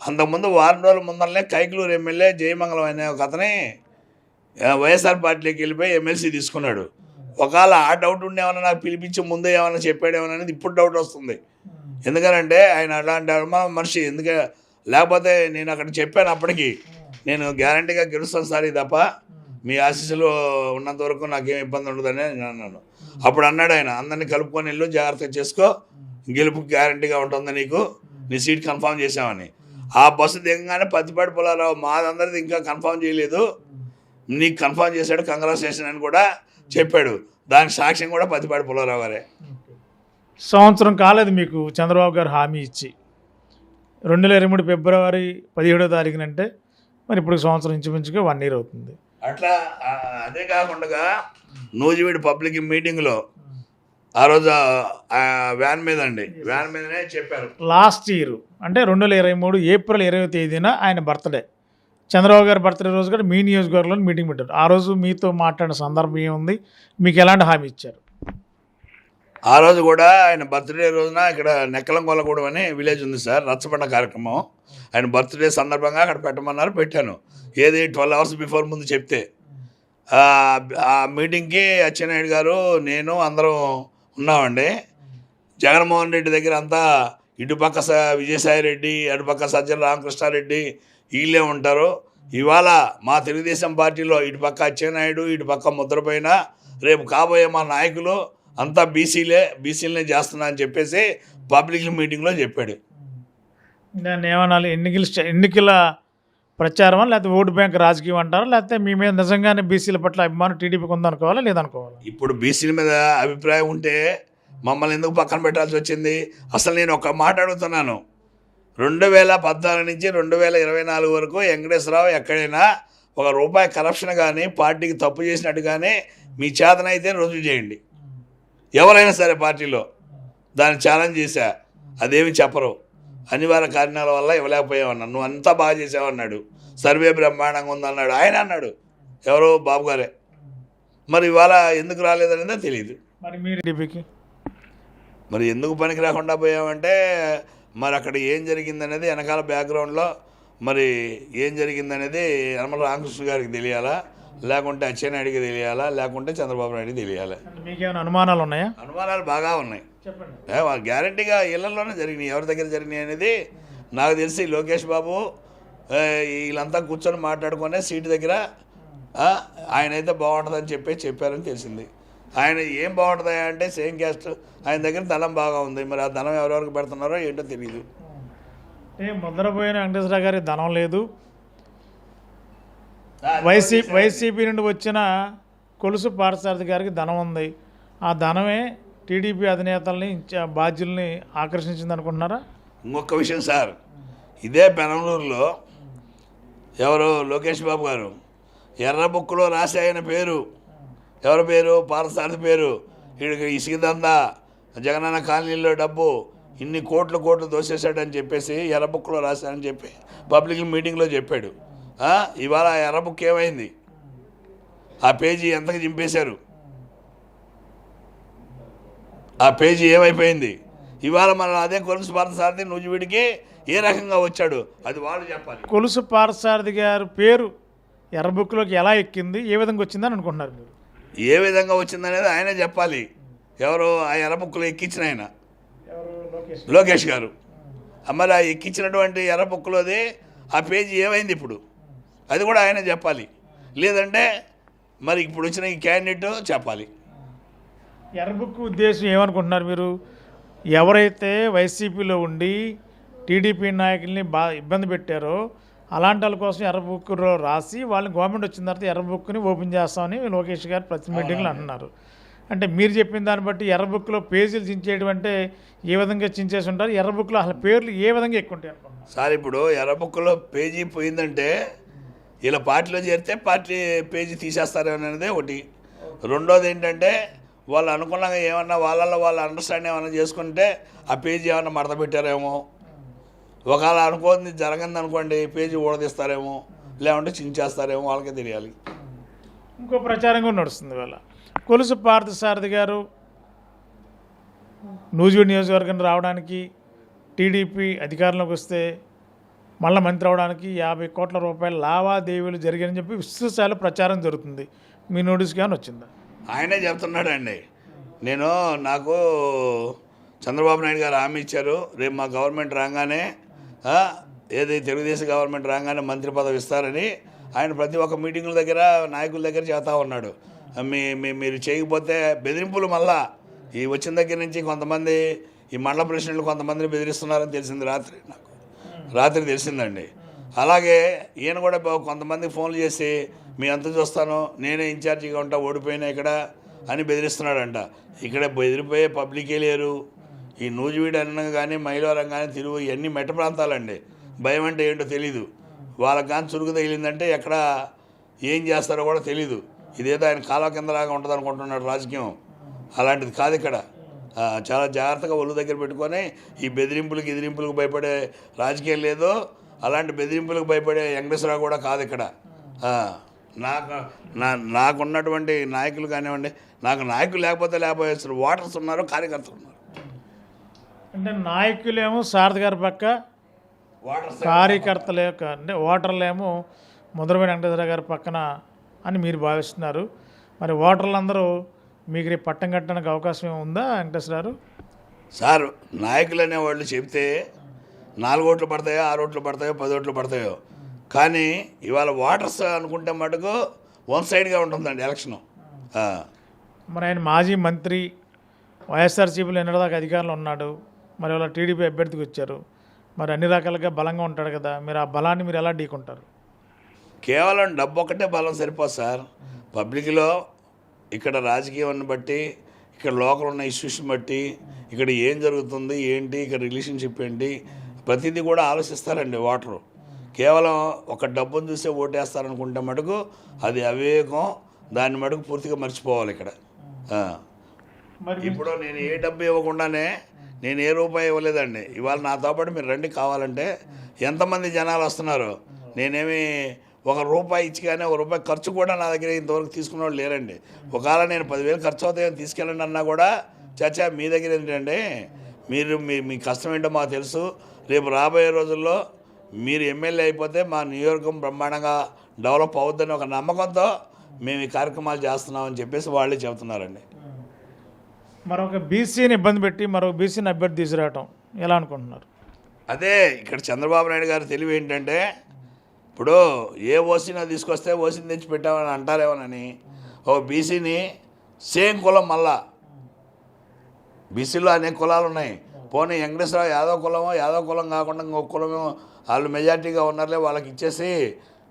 అంతకుముందు వారం రోజుల ముందరనే కైకలూరు ఎమ్మెల్యే జయమంగళం అనే ఒక అతని వైఎస్ఆర్ పార్టీలోకి వెళ్ళిపోయి ఎమ్మెల్సీ తీసుకున్నాడు. ఒకవేళ ఆ డౌట్ ఉండేమన్నా నాకు పిలిపించి ముందే ఏమన్నా చెప్పాడేమన్నా అనేది ఇప్పుడు డౌట్ వస్తుంది. ఎందుకనంటే ఆయన అలాంటి మనిషి, లేకపోతే నేను అక్కడ చెప్పాను అప్పటికి, నేను గ్యారంటీగా గెలుస్తాను సార్, తప్ప మీ ఆశీస్సులు ఉన్నంత వరకు నాకేం ఇబ్బంది ఉండదని నేను అన్నాను. అప్పుడు అన్నాడు ఆయన, అందరినీ కలుపుకొని వెళ్ళు, జాగ్రత్తగా చేసుకో, గెలుపు గ్యారంటీగా ఉంటుంది నీకు, నీ సీట్ కన్ఫర్మ్ చేసామని. ఆ బస్సు దిగగానే పత్తిపాటి పుల్లారావు మాదందరిది ఇంకా కన్ఫర్మ్ చేయలేదు, నీకు కన్ఫర్మ్ చేశాడు, కంగ్రాచులేషన్ అని కూడా చెప్పాడు. దానికి సాక్ష్యం కూడా పత్తిపాటి పుల్లారావు గారే.
సంవత్సరం కాలేదు మీకు చంద్రబాబు గారు హామీ ఇచ్చి, 2023 ఫిబ్రవరి 17వ తారీఖునంటే మరి ఇప్పుడు సంవత్సరం ఇంచుమించుగా 1 year అవుతుంది.
అట్లా అదే కాకుండా నూజివీడు పబ్లిక్ మీటింగ్లో ఆ రోజు వ్యాన్ మీదనే చెప్పారు.
లాస్ట్ ఇయర్ అంటే 2023 ఏప్రిల్ 20వ తేదీన ఆయన బర్త్డే, చంద్రబాబు గారి బర్త్డే రోజు కూడా మీ నియోజకవర్గంలో మీటింగ్ పెట్టారు. ఆ రోజు మీతో మాట్లాడిన సందర్భం ఏముంది, మీకు ఎలాంటి హామీ ఇచ్చారు?
ఆ రోజు కూడా ఆయన బర్త్డే రోజున ఇక్కడ నెక్కలంగొల్లగూడెం అనే విలేజ్ ఉంది సార్, రచ్చబండ కార్యక్రమం. ఆయన బర్త్డే సందర్భంగా అక్కడ పెట్టమన్నారు, పెట్టాను. ఏది 12 hours బిఫోర్ ముందు చెప్తే. ఆ మీటింగ్కి అచ్చెన్నాయుడు గారు నేను అందరం ఉన్నామండి. జగన్మోహన్ రెడ్డి దగ్గర అంతా ఇటుపక్క విజయసాయి రెడ్డి, అటుపక్క సజ్జల రామకృష్ణారెడ్డి వీళ్ళే ఉంటారు. ఇవాళ మా తెలుగుదేశం పార్టీలో ఇటుపక్క అచ్చెన్నాయుడు, ఇటుపక్క ముద్రపైన, రేపు కాబోయే మా నాయకులు అంతా బీసీలనే చేస్తున్నా అని చెప్పేసి పబ్లిక్ మీటింగ్లో చెప్పాడు.
దాన్ని ఏమనాలి, ఎన్నికల ప్రచారమా, లేకపోతే ఓటు బ్యాంక్ రాజకీయం అంటారా, లేకపోతే మీ మీద నిజంగానే బీసీల పట్ల అభిమానం టీడీపీకి ఉందనుకోవాలా లేదనుకోవాలా?
ఇప్పుడు బీసీల మీద అభిప్రాయం ఉంటే మమ్మల్ని ఎందుకు పక్కన పెట్టాల్సి వచ్చింది? అసలు నేను ఒక మాట అడుగుతున్నాను, 2014 నుంచి 2024 వరకు వెంకటేశ్వరరావు ఎక్కడైనా ₹1 కరప్షన్ కానీ పార్టీకి తప్పు చేసినట్టు కానీ మీ చేతనైతే రుజువు చేయండి. ఎవరైనా సరే పార్టీలో దాన్ని ఛాలెంజ్ చేశా, అదేమి చెప్పరు, అనివార్య కారణాల వల్ల ఇవ్వలేకపోయామన్నాడు. నువ్వు అంతా బాగా చేసావన్నాడు, సర్వే బ్రహ్మాండంగా ఉందన్నాడు ఆయన అన్నాడు, ఎవరో బాబు గారే. మరి ఇవాళ ఎందుకు రాలేదనేదే తెలియదు.
మరి మీరు టీడీపీకి
మరి ఎందుకు పనికి రాకుండా పోయామంటే మరి అక్కడ ఏం జరిగిందనేది వెనకాల బ్యాక్గ్రౌండ్లో మరి ఏం జరిగిందనేది యనమల రామకృష్ణ గారికి తెలియాలా, లేకుంటే అచ్చెన్నాయుడికి తెలియాలా, లేకుంటే చంద్రబాబు నాయుడికి తెలియాలి.
మీకేమైనా అనుమానాలు ఉన్నాయా?
అనుమానాలు బాగా ఉన్నాయి.
చెప్పండి.
గ్యారంటీగా ఇళ్లలోనే జరిగినాయి. ఎవరి దగ్గర జరిగినాయి అనేది నాకు తెలిసి లోకేష్ బాబు వీళ్ళంతా కూర్చొని మాట్లాడుకునే సీటు దగ్గర ఆయన అయితే బాగుంటుందని చెప్పారని తెలిసింది. ఆయన ఏం బాగుంటుంది అంటే సేమ్ క్యాస్ట్, ఆయన దగ్గర ధనం బాగా ఉంది. మరి ఆ ధనం ఎవరెవరికి పెడుతున్నారో ఏంటో తెలియదు.
ముద్రపోయిన వెంకటేశ్వర గారి ధనం లేదు, వైసీపీ నుండి వచ్చిన కొలుసు పార్థసారథి గారికి ధనం ఉంది. ఆ ధనమే టీడీపీ అధినేతల్ని బాధ్యుల్ని ఆకర్షించింది అనుకుంటున్నారా?
ఇంకొక విషయం సార్, ఇదే పెనంలూరులో ఎవరు లోకేష్ బాబు గారు ఎర్ర బుక్కులో రాసి ఆయన పేరు, ఎవరి పేరు, పార్థసారథి పేరు, వీడికి ఇసుకదందా, జగనన్న కాలనీలో డబ్బు ఇన్ని కోట్లు దోసేశాడని చెప్పేసి ఎర్ర బుక్లో రాశాడని చెప్పి పబ్లిక్ మీటింగ్లో చెప్పాడు. ఇవాళ ఆ ఎర్ర బుక్ ఏమైంది? ఆ పేజీ ఎంతకు చింపేశారు? ఆ పేజీ ఏమైపోయింది? ఇవాళ మన అదే కొలుసు పార్థసారథి నూజివీడికి ఏ రకంగా వచ్చాడు అది వాళ్ళు చెప్పాలి.
కొలుసు పార్థసారథి గారి పేరు ఎర్ర బుక్లోకి ఎలా ఎక్కింది, ఏ విధంగా వచ్చిందని అనుకుంటున్నారు మీరు?
ఏ విధంగా వచ్చిందనేది ఆయనే చెప్పాలి. ఎవరు ఆ ఎర్ర బుక్లో ఎక్కించిన ఆయన? లోకేష్ గారు. మరి ఆ ఎక్కించినటువంటి ఎర్ర బుక్లోది ఆ పేజీ ఏమైంది ఇప్పుడు? అది కూడా ఆయన చెప్పాలి. లేదంటే మరి ఇప్పుడు వచ్చిన ఈ క్యాండిడేట్ చెప్పాలి.
ఎర్ర బుక్ ఉద్దేశం ఏమనుకుంటున్నారు మీరు? ఎవరైతే వైసీపీలో ఉండి టీడీపీ నాయకుల్ని ఇబ్బంది పెట్టారో అలాంటి వాళ్ళ కోసం ఎర్ర బుక్లో రాసి వాళ్ళని గవర్నమెంట్ వచ్చిన తర్వాత ఎర్ర బుక్ని ఓపెన్ చేస్తామని లోకేష్ గారు ప్రతి మీటింగ్లో అంటున్నారు. అంటే మీరు చెప్పిన దాన్ని బట్టి ఎర్ర బుక్లో పేజీలు చించేయడం అంటే ఏ విధంగా చించేసి ఉంటారు? ఎర్ర బుక్లో అసలు పేర్లు ఏ విధంగా ఎక్కువ ఉంటాయి అనుకుంటున్నారు
సార్? ఇప్పుడు ఎర్ర బుక్లో పేజీ పోయిందంటే ఇలా పార్టీలో చేరితే పార్టీ పేజీ తీసేస్తారనేది ఒకటి. రెండోది ఏంటంటే వాళ్ళు అనుకున్నాక ఏమన్నా వాళ్ళల్లో వాళ్ళు అండర్స్టాండ్ ఏమన్నా చేసుకుంటే ఆ పేజీ ఏమన్నా మడత పెట్టారేమో, ఒకవేళ అనుకోని జరగంది అనుకోండి పేజీ ఊడదీస్తారేమో, లేకుంటే చించేస్తారేమో, వాళ్ళకే తెలియాలి.
ఇంకో ప్రచారం కూడా నడుస్తుంది ఇవాళ. కొలుసు పార్థసారథి గారు నూజివీడు నియోజకవర్గం రావడానికి, టీడీపీ అధికారంలోకి వస్తే మళ్ళీ మంత్రి అవడానికి 50 కోట్ల రూపాయల లావాదేవీలు జరిగాయని చెప్పి విస్తృతస్థాయిలో ప్రచారం జరుగుతుంది. మీ నోటీస్కి ఏమైనా వచ్చిందా?
ఆయనే చెప్తున్నాడండి. నాకు చంద్రబాబు నాయుడు గారు హామీ ఇచ్చారు, రేపు మా గవర్నమెంట్ రాగానే ఏది తెలుగుదేశం గవర్నమెంట్ రాగానే మంత్రి పదవి ఇస్తారని ఆయన ప్రతి ఒక్క మీటింగుల దగ్గర నాయకుల దగ్గర చేస్తూ ఉన్నాడు. మీరు చేయకపోతే బెదిరింపులు మళ్ళా ఈ వచ్చిన దగ్గర నుంచి కొంతమంది ఈ మండల ప్రెసిడెంట్లు కొంతమందిని బెదిరిస్తున్నారని తెలిసింది. రాత్రి తెలిసిందండి. అలాగే ఈయన కూడా కొంతమందికి ఫోన్లు చేసి మీ అంత చూస్తాను, నేనే ఇన్ఛార్జిగా ఉంటా, ఓడిపోయినా ఇక్కడ అని బెదిరిస్తున్నాడంట. ఇక్కడ బెదిరిపోయే పబ్లికే లేరు. ఈ నూజివీడు అన్న కానీ మైలవరం కానీ తిరుగు ఇవన్నీ మెట్ట ప్రాంతాలండి. భయం అంటే ఏంటో తెలీదు. వాళ్ళకి కానీ చురుకు తగిలిందంటే ఎక్కడ ఏం చేస్తారో కూడా తెలీదు. ఇదేదో ఆయన కాలువ కిందలాగా ఉంటుంది అనుకుంటున్నాడు రాజకీయం. అలాంటిది కాదు ఇక్కడ. చాలా జాగ్రత్తగా ఒళ్ళు దగ్గర పెట్టుకొని ఈ ఎదిరింపులకు భయపడే రాజకీయం లేదు. అలాంటి బెదిరింపులకు భయపడే వెంకటేశ్వరరావు కూడా కాదు ఇక్కడ. నాకున్నటువంటి నాయకులు కానివ్వండి, నాకు నాయకులు లేకపోతే ఓటర్స్ ఉన్నారు, కార్యకర్తలు ఉన్నారు.
అంటే నాయకులేమో సారథి గారి పక్క, కార్యకర్తలే అంటే ఓటర్లేమో ముద్రపోయిన వెంకటేశ్వర గారి పక్కన అని మీరు భావిస్తున్నారు. మరి ఓటర్లందరూ మీకు రేపు పట్టం కట్టడానికి అవకాశం ఉందా వెంకటేశ్వర గారు?
సార్, నాయకులు అనేవాళ్ళు చెబితే 4 ఓట్లు పడతాయో, 6 ఓట్లు పడతాయో, 10 ఓట్లు పడతాయో, కానీ ఇవాళ ఓటర్స్ అనుకుంటే మటుకు వన్ సైడ్గా ఉంటుందండి ఎలక్షను.
మరి ఆయన మాజీ మంత్రి, వైఎస్ఆర్సీపీలో ఎన్నడదాకా అధికారంలో ఉన్నాడు, మరి వాళ్ళ టీడీపీ అభ్యర్థికి వచ్చారు, మరి అన్ని రకాలుగా బలంగా ఉంటాడు కదా, మీరు ఆ బలాన్ని మీరు ఎలా ఢీకుంటారు?
కేవలం డబ్బు ఒక్కటే బలం సరిపోదు సార్. పబ్లిక్లో ఇక్కడ రాజకీయాన్ని బట్టి, ఇక్కడ లోకల్ ఉన్న ఇష్యూస్ని బట్టి, ఇక్కడ ఏం జరుగుతుంది ఏంటి, ఇక్కడ రిలేషన్షిప్ ఏంటి, ప్రతిదీ కూడా ఆలోచిస్తారండి ఓటరు. కేవలం ఒక డబ్బును చూసే ఓటేస్తారనుకుంటే మటుకు అది అవివేకం. దాన్ని మటుకు పూర్తిగా మర్చిపోవాలి ఇక్కడ. ఇప్పుడు నేను ఏ డబ్బు ఇవ్వకుండానే నేను ఏ రూపాయి ఇవ్వలేదండి. ఇవాళ నాతో పాటు మీరు రండి కావాలంటే. ఎంతమంది జనాలు వస్తున్నారు. నేనేమి ₹1 ఇచ్చి కానీ ₹1 ఖర్చు కూడా నా దగ్గర ఇంతవరకు తీసుకున్న వాళ్ళు లేరండి. ఒకవేళ నేను 10,000 ఖర్చు అవుతాయని తీసుకెళ్ళండి అన్నా కూడా చచ్చా మీ దగ్గర ఏంటంటే మీరు మీ కష్టం ఏంటో మాకు తెలుసు. రేపు రాబోయే రోజుల్లో మీరు ఎమ్మెల్యే అయిపోతే మా నియోజకవర్గం బ్రహ్మాండంగా డెవలప్ అవుద్దని ఒక నమ్మకంతో మేము ఈ కార్యక్రమాలు చేస్తున్నామని చెప్పేసి వాళ్ళే చెబుతున్నారండి.
మరొక బీసీని ఇబ్బంది పెట్టి మరొక బీసీని అభ్యర్థి తీసుకురావటం ఎలా అనుకుంటున్నారు?
అదే ఇక్కడ చంద్రబాబు నాయుడు గారి తెలివి ఏంటంటే, ఇప్పుడు ఏ ఓసీని తీసుకొస్తే ఓసీని తెచ్చి పెట్టామని అంటారేమోనని ఓ బీసీని సేమ్ కులం, మళ్ళా బీసీలో అనేక కులాలు ఉన్నాయి. పోనీ వెంకటేశ్వరరావు యాదవ్ కులం కాకుండా ఇంకొక కులమేమో వాళ్ళు మెజార్టీగా ఉన్నారులే వాళ్ళకి ఇచ్చేసి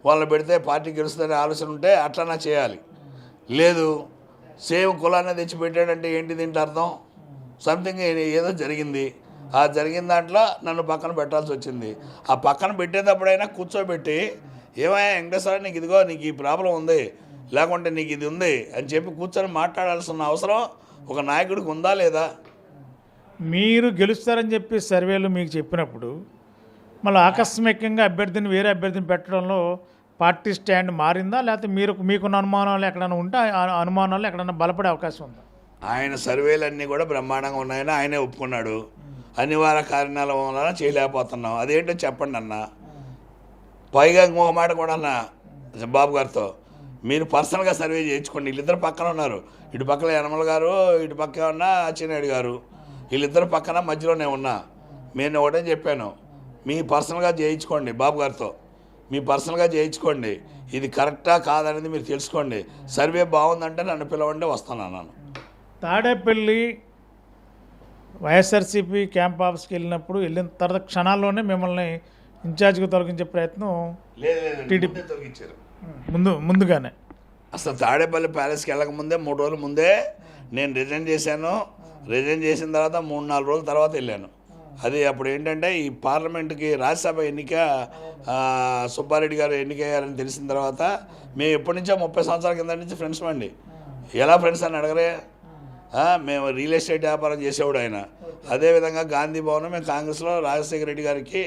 వాళ్ళని పెడితే పార్టీ గెలుస్తుందనే ఆలోచన ఉంటే అట్లన్నా చేయాలి. లేదు, సేమ్ కులాన్ని తెచ్చి పెట్టాడంటే ఏంటి దీంట్లో అర్థం? సంథింగ్ ఏదో జరిగింది. ఆ జరిగిన దాంట్లో నన్ను పక్కన పెట్టాల్సి వచ్చింది. ఆ పక్కన పెట్టేటప్పుడైనా కూర్చోబెట్టి ఏమయ్యా వెంకటేశ్వర నీకు ఇదిగో నీకు ఈ ప్రాబ్లం ఉంది, లేకుంటే నీకు ఇది ఉంది అని చెప్పి కూర్చొని మాట్లాడాల్సిన అవసరం ఒక నాయకుడికి ఉందా లేదా?
మీరు గెలుస్తారని చెప్పి సర్వేలు మీకు చెప్పినప్పుడు మళ్ళీ ఆకస్మికంగా వేరే అభ్యర్థిని పెట్టడంలో పార్టీ స్టాండ్ మారిందా, లేకపోతే మీకున్న అనుమానాలు ఎక్కడైనా ఉంటే ఆ అనుమానాలు ఎక్కడైనా బలపడే అవకాశం ఉందా?
ఆయన సర్వేలన్నీ కూడా బ్రహ్మాండంగా ఉన్నాయని ఆయనే ఒప్పుకున్నాడు. అనివార్య కారణాల వలన చేయలేకపోతున్నాం. అదేంటో చెప్పండి అన్న. పైగా ఇంకొక మాట కూడా అన్న బాబు గారితో, మీరు పర్సనల్గా సర్వే చేయించుకోండి. వీళ్ళిద్దరు పక్కన ఉన్నారు. ఇటు పక్కన యనమల గారు, ఇటు పక్కన ఉన్న అచ్చెన్నాయుడు గారు, వీళ్ళిద్దరు పక్కన మధ్యలోనే ఉన్నా. నేను ఒకటే చెప్పాను, మీ పర్సనల్గా చేయించుకోండి బాబు గారితో, మీ పర్సనల్గా చేయించుకోండి. ఇది కరెక్టా కాదనేది మీరు తెలుసుకోండి. సర్వే బాగుందంటే నన్ను పిలవండి, వస్తాను అన్నాను.
తాడేపల్లి వైఎస్ఆర్సీపీ క్యాంప్ ఆఫీస్కి వెళ్ళిన తర్వాత క్షణాల్లోనే మిమ్మల్ని ఇన్ఛార్జ్గా తొలగించే ప్రయత్నం టీడీపీ
తొలగించారు.
ముందుగానే
అసలు తాడేపల్లి ప్యాలెస్కి వెళ్ళకముందే 3 రోజుల ముందే నేను రిజైన్ చేశాను. రిజైన్ చేసిన తర్వాత 3-4 రోజుల తర్వాత వెళ్ళాను. అది అప్పుడు ఏంటంటే ఈ పార్లమెంటుకి రాజ్యసభ ఎన్నిక సుబ్బారెడ్డి గారు ఎన్నికయ్యారని తెలిసిన తర్వాత మేము ఎప్పటి నుంచో 30 సంవత్సరాల కింద నుంచి ఫ్రెండ్స్ అండి. ఎలా ఫ్రెండ్స్ అని అడగరే, మేము రియల్ ఎస్టేట్ వ్యాపారం చేసేవాడు ఆయన. అదేవిధంగా గాంధీ భవన్ మేము కాంగ్రెస్లో రాజశేఖర రెడ్డి గారికి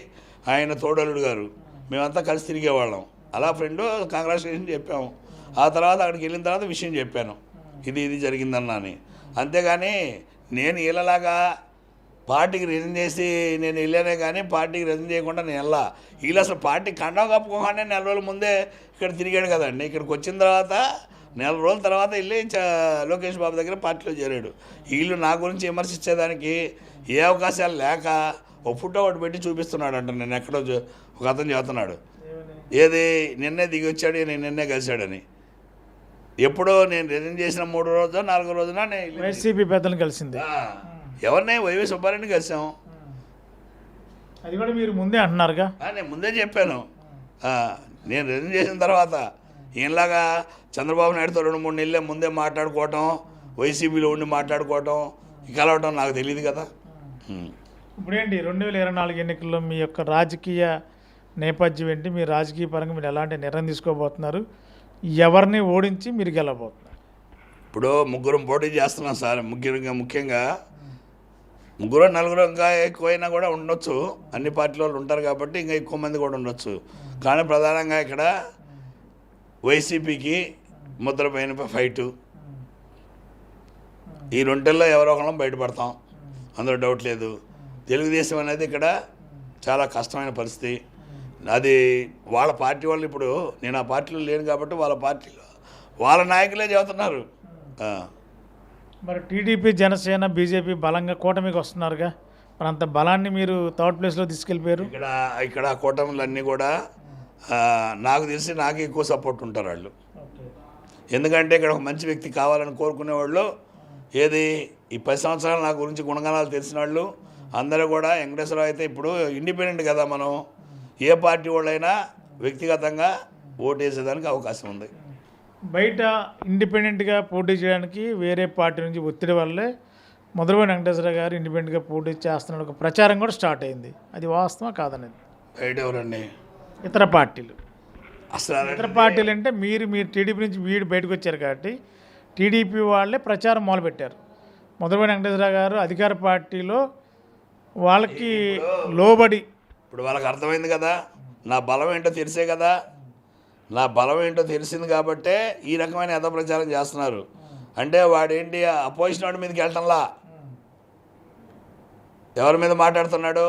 ఆయన తోడలుడు గారు మేమంతా కలిసి తిరిగేవాళ్ళం. అలా ఫ్రెండ్ కంగ్రాచులేషన్ చెప్పాము. ఆ తర్వాత అక్కడికి వెళ్ళిన తర్వాత విషయం చెప్పాను, ఇది జరిగిందన్నా అని. అంతేగాని నేను వీళ్ళలాగా పార్టీకి రిజైన్ చేసి నేను వెళ్ళానే కానీ పార్టీకి రిజైన్ చేయకుండా నేను వెళ్ళా. వీళ్ళు అసలు పార్టీ కండవ కప్పుకోగానే 4 రోజుల ముందే ఇక్కడ తిరిగాడు కదండి. ఇక్కడికి వచ్చిన తర్వాత 4 రోజుల తర్వాత వెళ్ళి లోకేష్ బాబు దగ్గర పార్టీలో చేరాడు. వీళ్ళు నా గురించి విమర్శించేదానికి ఏ అవకాశాలు లేక ఒక ఫోటో ఒకటి పెట్టి చూపిస్తున్నాడు అంట. నేను ఎక్కడో ఒక అతను చెబుతున్నాడు, ఏది నిన్నే దిగి వచ్చాడు, నేను నిన్నే కలిశాడని. ఎప్పుడో నేను రిజైన్ చేసిన 3 రోజు 4 రోజున నేను
వైసీపీ పెద్దలు కలిసింది.
ఎవరిని వైవి సుబ్బారెడ్డిని కలిసాము.
అది కూడా మీరు ముందే అంటున్నారుగా.
నేను ముందే చెప్పాను. నేను రిజైన్ చేసిన తర్వాత ఈయనలాగా చంద్రబాబు నాయుడుతో 2-3 నెలలే ముందే మాట్లాడుకోవటం, వైసీపీలో ఉండి మాట్లాడుకోవటం, కలవటం నాకు తెలియదు కదా.
ఇప్పుడేంటి 2024 ఎన్నికల్లో మీ యొక్క రాజకీయ నేపథ్యం ఏంటి? మీ రాజకీయ పరంగా మీరు ఎలాంటి నిర్ణయం తీసుకోబోతున్నారు? ఎవరిని ఓడించి మీరు గెలవబోతున్నారు?
ఇప్పుడు 3 పోటీ చేస్తున్నాం సార్. ముఖ్యంగా 3-4 ఇంకా ఎక్కువైనా కూడా ఉండొచ్చు. అన్ని పార్టీల వాళ్ళు ఉంటారు కాబట్టి ఇంకా ఎక్కువ మంది కూడా ఉండొచ్చు. కానీ ప్రధానంగా ఇక్కడ వైసీపీకి ముద్రపైన ఫైటు. ఈ 2లో ఎవరో ఒకళ్ళం బయటపడతాం, అందులో డౌట్ లేదు. తెలుగుదేశం అనేది ఇక్కడ చాలా కష్టమైన పరిస్థితి. అది వాళ్ళ పార్టీ వాళ్ళు, ఇప్పుడు నేను ఆ పార్టీలో లేను కాబట్టి వాళ్ళ పార్టీలో వాళ్ళ నాయకులే చెబుతున్నారు.
మరి టీడీపీ, జనసేన, బీజేపీ బలంగా కూటమికి వస్తున్నారుగా, మరి అంత బలాన్ని మీరు 3rd ప్లేస్లో తీసుకెళ్ళిపోయారు.
ఇక్కడ కూటమిలన్నీ కూడా నాకు తెలిసి నాకు ఎక్కువ సపోర్ట్ ఉంటారు వాళ్ళు. ఎందుకంటే ఇక్కడ ఒక మంచి వ్యక్తి కావాలని కోరుకునేవాళ్ళు, ఏది ఈ 10 సంవత్సరాలు నా గురించి గుణగణాలు తెలిసిన వాళ్ళు అందరూ కూడా. వెంకటేశ్వరరావు అయితే ఇప్పుడు ఇండిపెండెంట్ కదా, మనం ఏ పార్టీ వాళ్ళైనా వ్యక్తిగతంగా ఓటేసేదానికి అవకాశం ఉంది.
బయట ఇండిపెండెంట్గా పోటీ చేయడానికి వేరే పార్టీ నుంచి ఒత్తిడి వల్లే మొదలుపోయిన వెంకటేశ్వరరావు గారు ఇండిపెండెంట్గా పోటీ చేస్తున్న ఒక ప్రచారం కూడా స్టార్ట్ అయింది. అది వాస్తవం కాదనేది.
బయట ఎవరండి?
ఇతర పార్టీలు.
అసలు
ఇతర పార్టీలు అంటే మీరు టీడీపీ నుంచి బయటకు వచ్చారు కాబట్టి టీడీపీ వాళ్ళే ప్రచారం మొదలుపెట్టారు. మొదలుపోయిన వెంకటేశ్వరరావు గారు అధికార పార్టీలో వాళ్ళకి లోబడి,
ఇప్పుడు వాళ్ళకి అర్థమైంది కదా నా బలం ఏంటో తెలిసే కదా. నా బలం ఏంటో తెలిసింది కాబట్టే ఈ రకమైన యథ ప్రచారం చేస్తున్నారు. అంటే వాడేంటి అపోజిషన్ వాడి మీదకి వెళ్ళటంలా, ఎవరి మీద మాట్లాడుతున్నాడు?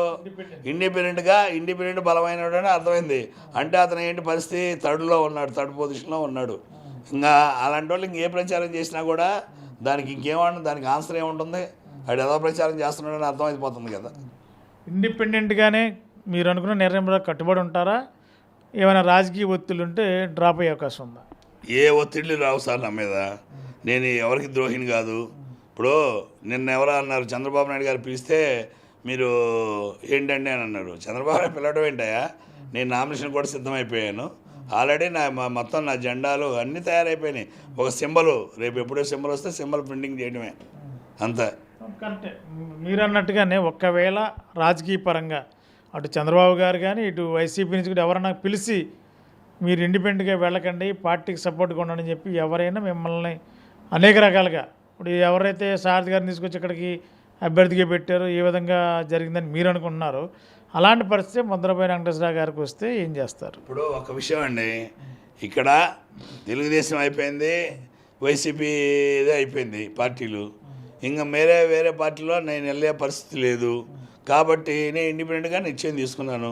ఇండిపెండెంట్ బలమైన అని అర్థమైంది. అంటే అతను ఏంటి పరిస్థితి? థర్డ్లో ఉన్నాడు, థర్డ్ పొజిషన్లో ఉన్నాడు. ఇంకా అలాంటి వాళ్ళు ఇంకే ప్రచారం చేసినా కూడా దానికి ఇంకేమన్నా, దానికి ఆన్సర్ ఏముంటుంది? వాడు ఏదో ప్రచారం చేస్తున్నాడని అర్థమైపోతుంది కదా.
ఇండిపెండెంట్గానే మీరు అనుకున్న నిర్ణయంలో కట్టుబడి ఉంటారా? ఏమైనా రాజకీయ ఒత్తిళ్ళు ఉంటే డ్రాప్ అయ్యే అవకాశం ఉందా?
ఏ ఒత్తిళ్ళు రావు సార్ నా మీద. నేను ఎవరికి ద్రోహిని కాదు. ఇప్పుడు నిన్న ఎవరో అన్నారు, చంద్రబాబు నాయుడు గారు పిలిస్తే మీరు ఏంటండి అని అన్నారు. చంద్రబాబు నాయుడు పిలవడం ఏంటయ్యా? నేను నామినేషన్ కూడా సిద్ధమైపోయాను ఆల్రెడీ. మొత్తం నా జెండాలు అన్నీ తయారైపోయినాయి. ఒక సింబల్, రేపు ఎప్పుడో సింబల్ వస్తే సింబల్ ప్రింటింగ్ చేయడమే అంతే.
కరెక్టే మీరు అన్నట్టుగానే. ఒకవేళ రాజకీయ పరంగా అటు చంద్రబాబు గారు కానీ ఇటు వైసీపీ నుంచి కూడా ఎవరైనా పిలిచి మీరు ఇండిపెండెంట్గా వెళ్ళకండి, పార్టీకి సపోర్ట్గా ఉండండి అని చెప్పి ఎవరైనా మిమ్మల్ని అనేక రకాలుగా, ఇప్పుడు ఎవరైతే సారథి గారిని తీసుకొచ్చి ఇక్కడికి అభ్యర్థిగా పెట్టారో ఏ విధంగా జరిగిందని మీరు అనుకుంటున్నారు, అలాంటి పరిస్థితి ముద్రపై వెంకటేశ్వర గారికి వస్తే ఏం చేస్తారు?
ఇప్పుడు ఒక విషయం అండి, ఇక్కడ తెలుగుదేశం అయిపోయింది, వైసీపీ అయిపోయింది పార్టీలు. ఇంకా వేరే పార్టీలో నేను వెళ్ళే పరిస్థితి లేదు. కాబట్టి నేను ఇండిపెండెంట్గా నిశ్చయం తీసుకున్నాను.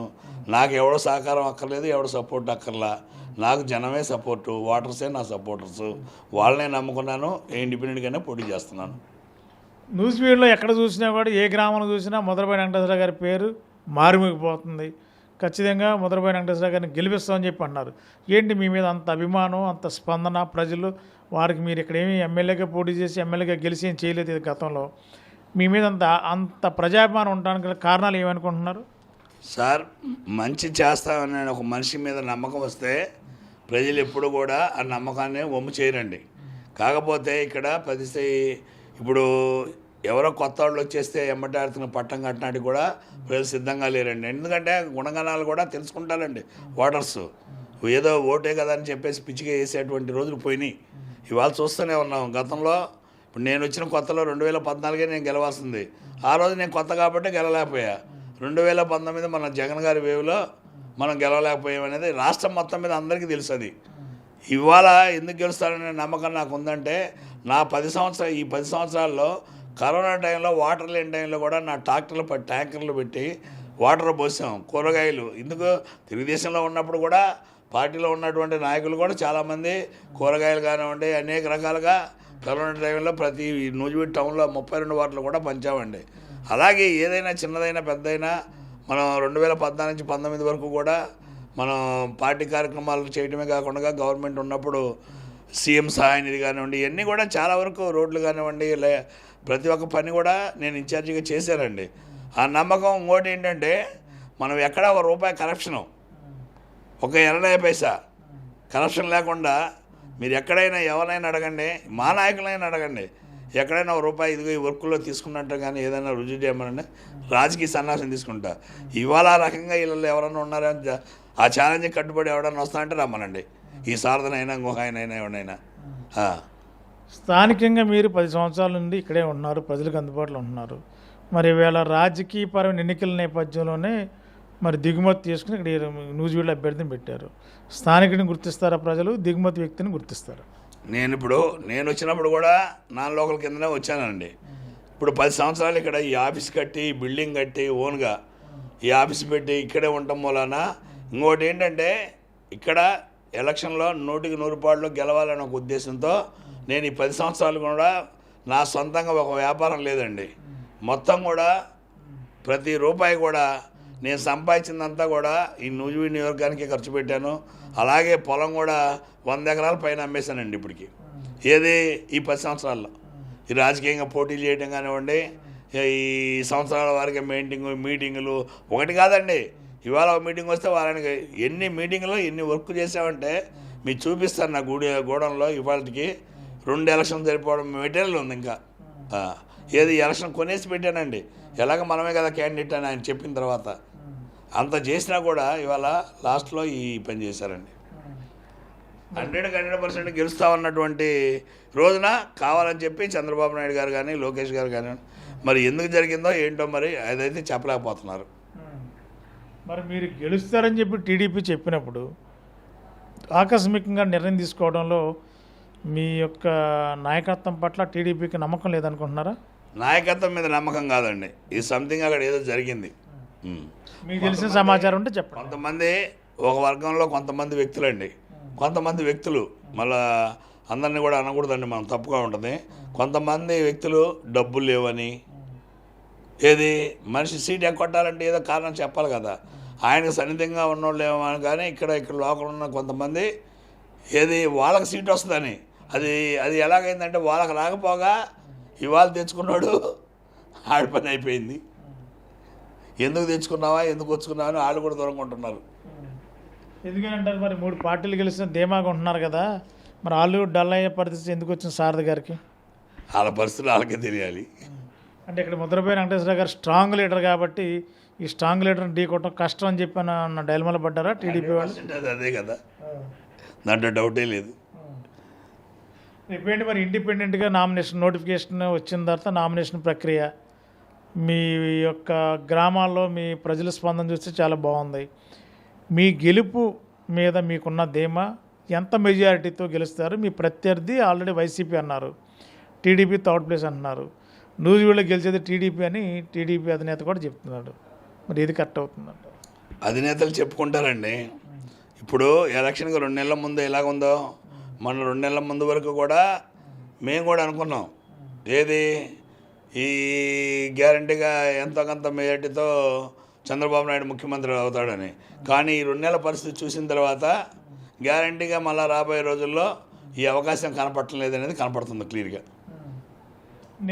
నాకు ఎవడో సహకారం అక్కర్లేదు, ఎవడో సపోర్ట్ అక్కర్లా. నాకు జనమే సపోర్టు, ఓటర్సే నా సపోర్టర్స్. వాళ్ళనే నమ్ముకున్నాను. ఇండిపెండెంట్గానే పోటీ చేస్తున్నాను.
న్యూస్ ఫీడ్లో ఎక్కడ చూసినా కూడా, ఏ గ్రామంలో చూసినా ముద్రపై వెంకటేశ్వర గారి పేరు మారుమోగిపోతుంది. ఖచ్చితంగా ముద్రపై వెంకటేశ్వర గారిని గెలిపిస్తామని చెప్పి అన్నారు. ఏంటి మీ మీద అంత అభిమానం, అంత స్పందన ప్రజలు? వారికి మీరు ఇక్కడ ఏమి ఎమ్మెల్యేగా పోటీ చేసి ఎమ్మెల్యేగా గెలిచి ఏం చేయలేదు ఇది గతంలో. మీ మీద అంత ప్రజాభిమానం ఉండడానికి కారణాలు ఏమనుకుంటున్నారు?
సార్, మంచి చేస్తామని ఒక మనిషి మీద నమ్మకం వస్తే ప్రజలు ఎప్పుడు కూడా ఆ నమ్మకాన్ని వమ్ము చేయరండి. కాకపోతే ఇక్కడ ఇప్పుడు ఎవరో కొత్త వాళ్ళు వచ్చేస్తే ఎమ్మటాడుతున్న పట్టం కట్టినట్టు కూడా ప్రజలు సిద్ధంగా లేరండి. ఎందుకంటే గుణగణాలు కూడా తెలుసుకుంటారండి ఓటర్స్. ఏదో ఓటే కదా అని చెప్పేసి పిచ్చిగా వేసేటువంటి రోజులు పోయినాయి. ఇవాళ చూస్తూనే ఉన్నాం. గతంలో ఇప్పుడు నేను వచ్చిన కొత్తలో 2014 నేను గెలవాల్సింది. ఆ రోజు నేను కొత్త కాబట్టి గెలలేకపోయా. 2019 మన జగన్ గారి వేవ్లో మనం గెలవలేకపోయామనేది రాష్ట్రం మొత్తం మీద అందరికీ తెలుసు. అది ఇవాళ ఎందుకు గెలుస్తారనే నమ్మకం నాకు ఉందంటే, ఈ 10 సంవత్సరాల్లో కరోనా టైంలో వాటర్ లేని టైంలో కూడా నా ట్యాంకర్లు పెట్టి వాటర్ పోసాం. కూరగాయలు ఎందుకు తెలుగుదేశంలో ఉన్నప్పుడు కూడా పార్టీలో ఉన్నటువంటి నాయకులు కూడా చాలామంది కూరగాయలు కానివ్వండి అనేక రకాలుగా కరోనా టైంలో ప్రతి నూజివీడు టౌన్లో 32 వార్డులు కూడా పంచామండి. అలాగే ఏదైనా చిన్నదైనా పెద్దదైనా మనం 2014 నుంచి 19 వరకు కూడా మనం పార్టీ కార్యక్రమాలు చేయడమే కాకుండా గవర్నమెంట్ ఉన్నప్పుడు సీఎం సహాయ నిధి కానివ్వండి ఇవన్నీ కూడా చాలా వరకు రోడ్లు కానివ్వండి ప్రతి ఒక్క పని కూడా నేను ఇన్ఛార్జిగా చేశానండి. ఆ నమ్మకం. ఇంకోటి ఏంటంటే, మనం ఎక్కడ ₹1 కరప్షను, ఒక 20 పైసా కరప్షన్ లేకుండా మీరు ఎక్కడైనా ఎవరైనా అడగండి, మా నాయకులైనా అడగండి, ఎక్కడైనా ₹1 ఇదిగో ఈ వర్క్లో తీసుకున్నట్టు కానీ ఏదైనా రుజువు చేయమనండి, రాజకీయ సన్యాసం తీసుకుంటా. ఇవాళ ఆ రకంగా వీళ్ళు ఎవరైనా ఉన్నారని ఆ ఛాలెంజ్ కట్టుబడి ఎవరైనా వస్తానంటే రమ్మనండి. ఈ సారథనైనా ఇంకొక ఆయనైనా ఎవరైనా.
స్థానికంగా మీరు 10 సంవత్సరాల నుండి ఇక్కడే ఉన్నారు, ప్రజలకు అందుబాటులో ఉంటున్నారు. మరి ఈవేళ రాజకీయపరమైన ఎన్నికల నేపథ్యంలోనే మరి దిగుమతి చేసుకుని ఇక్కడ నూజివీడు అభ్యర్థిని పెట్టారు. స్థానికుడిని గుర్తిస్తారా ప్రజలు, దిగుమతి వ్యక్తిని గుర్తిస్తారా?
నేను వచ్చినప్పుడు కూడా నాన్ లోకల్ కిందనే వచ్చానండి. ఇప్పుడు 10 సంవత్సరాలు ఇక్కడ ఈ ఆఫీస్ కట్టి, బిల్డింగ్ కట్టి, ఓన్గా ఈ ఆఫీస్ పెట్టి ఇక్కడే ఉండటం వలన ఇంకోటి ఏంటంటే, ఇక్కడ ఎలక్షన్లో 100కి 100 పాళ్ళు గెలవాలనే ఒక ఉద్దేశంతో నేను ఈ 10 సంవత్సరాలు కూడా నా సొంతంగా ఒక వ్యాపారం లేదండి. మొత్తం కూడా ప్రతి రూపాయి కూడా నేను సంపాదించిందంతా కూడా ఈ నూజివీడు నియోజకవర్గానికి ఖర్చు పెట్టాను. అలాగే పొలం కూడా 100 ఎకరాల పైన అమ్మేశానండి ఇప్పటికి. ఏది ఈ 10 సంవత్సరాల్లో ఈ రాజకీయంగా పోటీలు చేయడం కానివ్వండి, ఈ సంవత్సరాల వారికి మీటింగులు ఒకటి కాదండి. ఇవాళ ఒక మీటింగ్ వస్తే వాళ్ళకి ఎన్ని మీటింగులు ఎన్ని వర్క్ చేసామంటే మీకు చూపిస్తాను. నా గూడెంలో ఇవాళకి 2 ఎలక్షన్ సరిపోవడం మెటీరియల్ ఉంది. ఇంకా ఏది ఎలక్షన్ కొనేసి పెట్టానండి. ఎలాగ మనమే కదా క్యాండిడేట్ అని ఆయన చెప్పిన తర్వాత అంత చేసినా కూడా ఇవాళ లాస్ట్లో ఈ పని చేశారండి. 100% గెలుస్తా ఉన్నటువంటి రోజున కావాలని చెప్పి చంద్రబాబు నాయుడు గారు కానీ లోకేష్ గారు కానీ మరి ఎందుకు జరిగిందో ఏంటో మరి అదైతే చెప్పలేకపోతున్నారు.
మరి మీరు గెలుస్తారని చెప్పి టీడీపీ చెప్పినప్పుడు ఆకస్మికంగా నిర్ణయం తీసుకోవడంలో మీ యొక్క నాయకత్వం పట్ల టీడీపీకి నమ్మకం లేదనుకుంటున్నారా?
నాయకత్వం మీద నమ్మకం కాదండి, ఇది సంథింగ్ అక్కడ ఏదో జరిగింది.
మీకు తెలిసిన సమాచారం ఉంటే చెప్పండి.
కొంతమంది ఒక వర్గంలో కొంతమంది వ్యక్తులండి, కొంతమంది వ్యక్తులు, మళ్ళా అందరినీ కూడా అనకూడదండి, మనం తప్పుగా ఉంటుంది. కొంతమంది వ్యక్తులు డబ్బులు లేవని, ఏది మనిషి సీట్ ఎక్కొట్టాలంటే ఏదో కారణం చెప్పాలి కదా, ఆయనకు సన్నిధంగా ఉన్నోళ్ళు ఏమని, కానీ ఇక్కడ లోకల్ ఉన్న కొంతమంది ఏది వాళ్ళకి సీట్ వస్తుందని, అది అది ఎలాగైందంటే వాళ్ళకి రాకపోగా ఇవాళ తెచ్చుకున్నాడు, ఆడి పని అయిపోయింది. ఎందుకు తెచ్చుకున్నావా, ఎందుకు వచ్చుకున్నావా అని వాళ్ళు కూడా దూరంగా ఉంటున్నారు.
ఎందుకంటారు మరి 3 పార్టీలు గెలిచిన ధీమాగా ఉంటున్నారు కదా, మరి వాళ్ళు డల్ అయ్యే పరిస్థితి ఎందుకు వచ్చింది సారథి గారికి?
వాళ్ళ పరిస్థితులు వాళ్ళకే తెలియాలి.
అంటే ఇక్కడ ముద్రపోయిన వెంకటేశ్వర గారు స్ట్రాంగ్ లీడర్ కాబట్టి ఈ స్ట్రాంగ్ లీడర్ని ఢీ కొట్టడం కష్టం అని చెప్పి అన్న డైలమాలో పడ్డారా టీడీపీ వాళ్ళు?
అదే కదా, దాంట్లో డౌటే లేదు.
రేపేంటి మరి ఇండిపెండెంట్గా నామినేషన్ నోటిఫికేషన్ వచ్చిన తర్వాత నామినేషన్ ప్రక్రియ మీ యొక్క గ్రామాల్లో మీ ప్రజల స్పందన చూస్తే చాలా బాగుంది. మీ గెలుపు మీద మీకున్న ధీమా, ఎంత మెజారిటీతో గెలుస్తారు? మీ ప్రత్యర్థి ఆల్రెడీ వైసీపీ అన్నారు, టీడీపీ థర్డ్ ప్లేస్ అంటున్నారు, నూజివీడులో గెలిచేది టీడీపీ అని టీడీపీ అధినేత కూడా చెప్తున్నాడు. మరి ఇది కరెక్ట్ అవుతుందంట?
అధినేతలు చెప్పుకుంటారండి. ఇప్పుడు ఎలక్షన్కి 2 నెలల ముందు ఎలాగుందో, మన 2 నెలల ముందు వరకు కూడా మేము కూడా అనుకున్నాం, ఏది ఈ గ్యారంటీగా ఎంతో కొంత మెజార్టీతో చంద్రబాబు నాయుడు ముఖ్యమంత్రి అవుతాడని. కానీ ఈ 2 నెలల పరిస్థితి చూసిన తర్వాత గ్యారంటీగా మళ్ళీ రాబోయే రోజుల్లో ఈ అవకాశం కనపడటం లేదనేది కనపడుతుంది క్లియర్గా.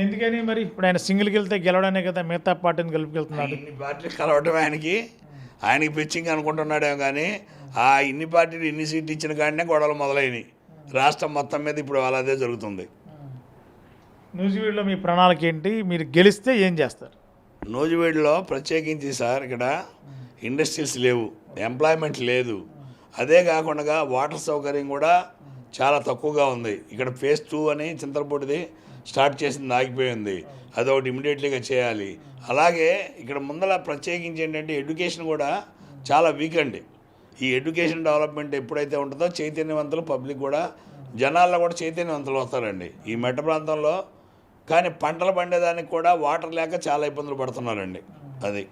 ఎందుకని మరి ఇప్పుడు ఆయన సింగిల్కి వెళ్తే గెలవడానే కదా మిగతా పార్టీని గెలుపుకెళ్తున్నాడు.
ఇన్ని పార్టీలు కలవటం ఆయనకి పిచ్చింగ్ అనుకుంటున్నాడేమో, కానీ ఆ ఇన్ని పార్టీలు ఇన్ని సీట్లు ఇచ్చిన కాడనే గొడవలు మొదలైనవి. రాష్ట్రం మొత్తం మీద ఇప్పుడు అలాగే జరుగుతుంది.
నూజివీడులో మీ ప్రణాళిక ఏంటి? మీరు గెలిస్తే ఏం చేస్తారు?
నూజివీడులో ప్రత్యేకించి సార్ ఇక్కడ ఇండస్ట్రీస్ లేవు, ఎంప్లాయ్మెంట్ లేదు, అదే కాకుండా వాటర్ సౌకర్యం కూడా చాలా తక్కువగా ఉంది. ఇక్కడ ఫేజ్ 2 అని చింతలపూడిది స్టార్ట్ చేసింది ఆగిపోయింది, అదొకటి ఇమీడియట్లీగా చేయాలి. అలాగే ఇక్కడ ముందర ప్రత్యేకించి ఏంటంటే ఎడ్యుకేషన్ కూడా చాలా వీక్ అండి. ఈ ఎడ్యుకేషన్ డెవలప్మెంట్ ఎప్పుడైతే ఉంటుందో చైతన్యవంతులు పబ్లిక్ కూడా జనాల్లో కూడా చైతన్యవంతులు వస్తారండి ఈ మెట్ట ప్రాంతంలో. కానీ పంటలు పండేదానికి కూడా వాటర్ లేక చాలా ఇబ్బందులు పడుతున్నారండి. అది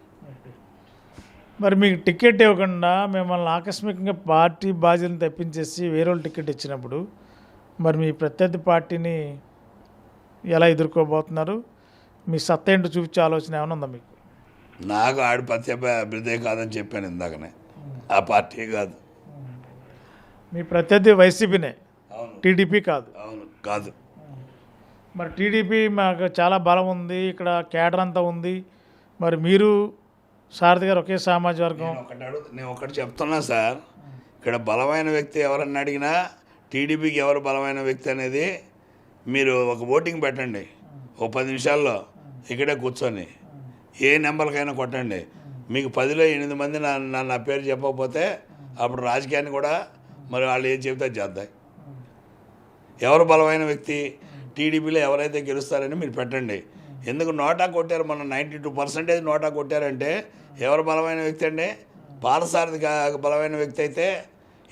మరి మీకు టికెట్ ఇవ్వకుండా మిమ్మల్ని ఆకస్మికంగా పార్టీ బాధ్యతలు తప్పించేసి వేరే వాళ్ళు టికెట్ ఇచ్చినప్పుడు మరి మీ ప్రత్యర్థి పార్టీని ఎలా ఎదుర్కోబోతున్నారు? మీ సత్తా ఏంటో చూపించే ఆలోచన ఏమైనా ఉందా మీకు?
నాకు ఆడి అభివృద్ధి కాదని చెప్పాను ఇందాకనే, ఆ పార్టీ కాదు.
మీ ప్రత్యర్థి వైసీపీనే,
అవును,
టీడీపీ కాదు.
అవును కాదు.
మరి టీడీపీ మాకు చాలా బలం ఉంది, ఇక్కడ కేడర్ అంతా ఉంది. మరి మీరు సారథి గారు ఒకే సామాజిక వర్గం.
నేను ఒకటి చెప్తున్నా సార్, ఇక్కడ బలమైన వ్యక్తి ఎవరన్నా అడిగినా టీడీపీకి ఎవరు బలమైన వ్యక్తి అనేది మీరు ఒక ఓటింగ్ పెట్టండి, ఒక 10 నిమిషాల్లో ఇక్కడే కూర్చొని ఏ నెంబర్కైనా కొట్టండి. మీకు 10లో 8 మంది నా పేరు చెప్పకపోతే అప్పుడు రాజకీయాన్ని కూడా మరి వాళ్ళు ఏం చెబితే చేద్దాం. ఎవరు బలమైన వ్యక్తి, టీడీపీలో ఎవరైతే గెలుస్తారని మీరు పెట్టండి. ఎందుకు నోటా కొట్టారు, మన 92% నోటా కొట్టారంటే ఎవరు బలమైన వ్యక్తి అండి? పాలసారథి బలమైన వ్యక్తి అయితే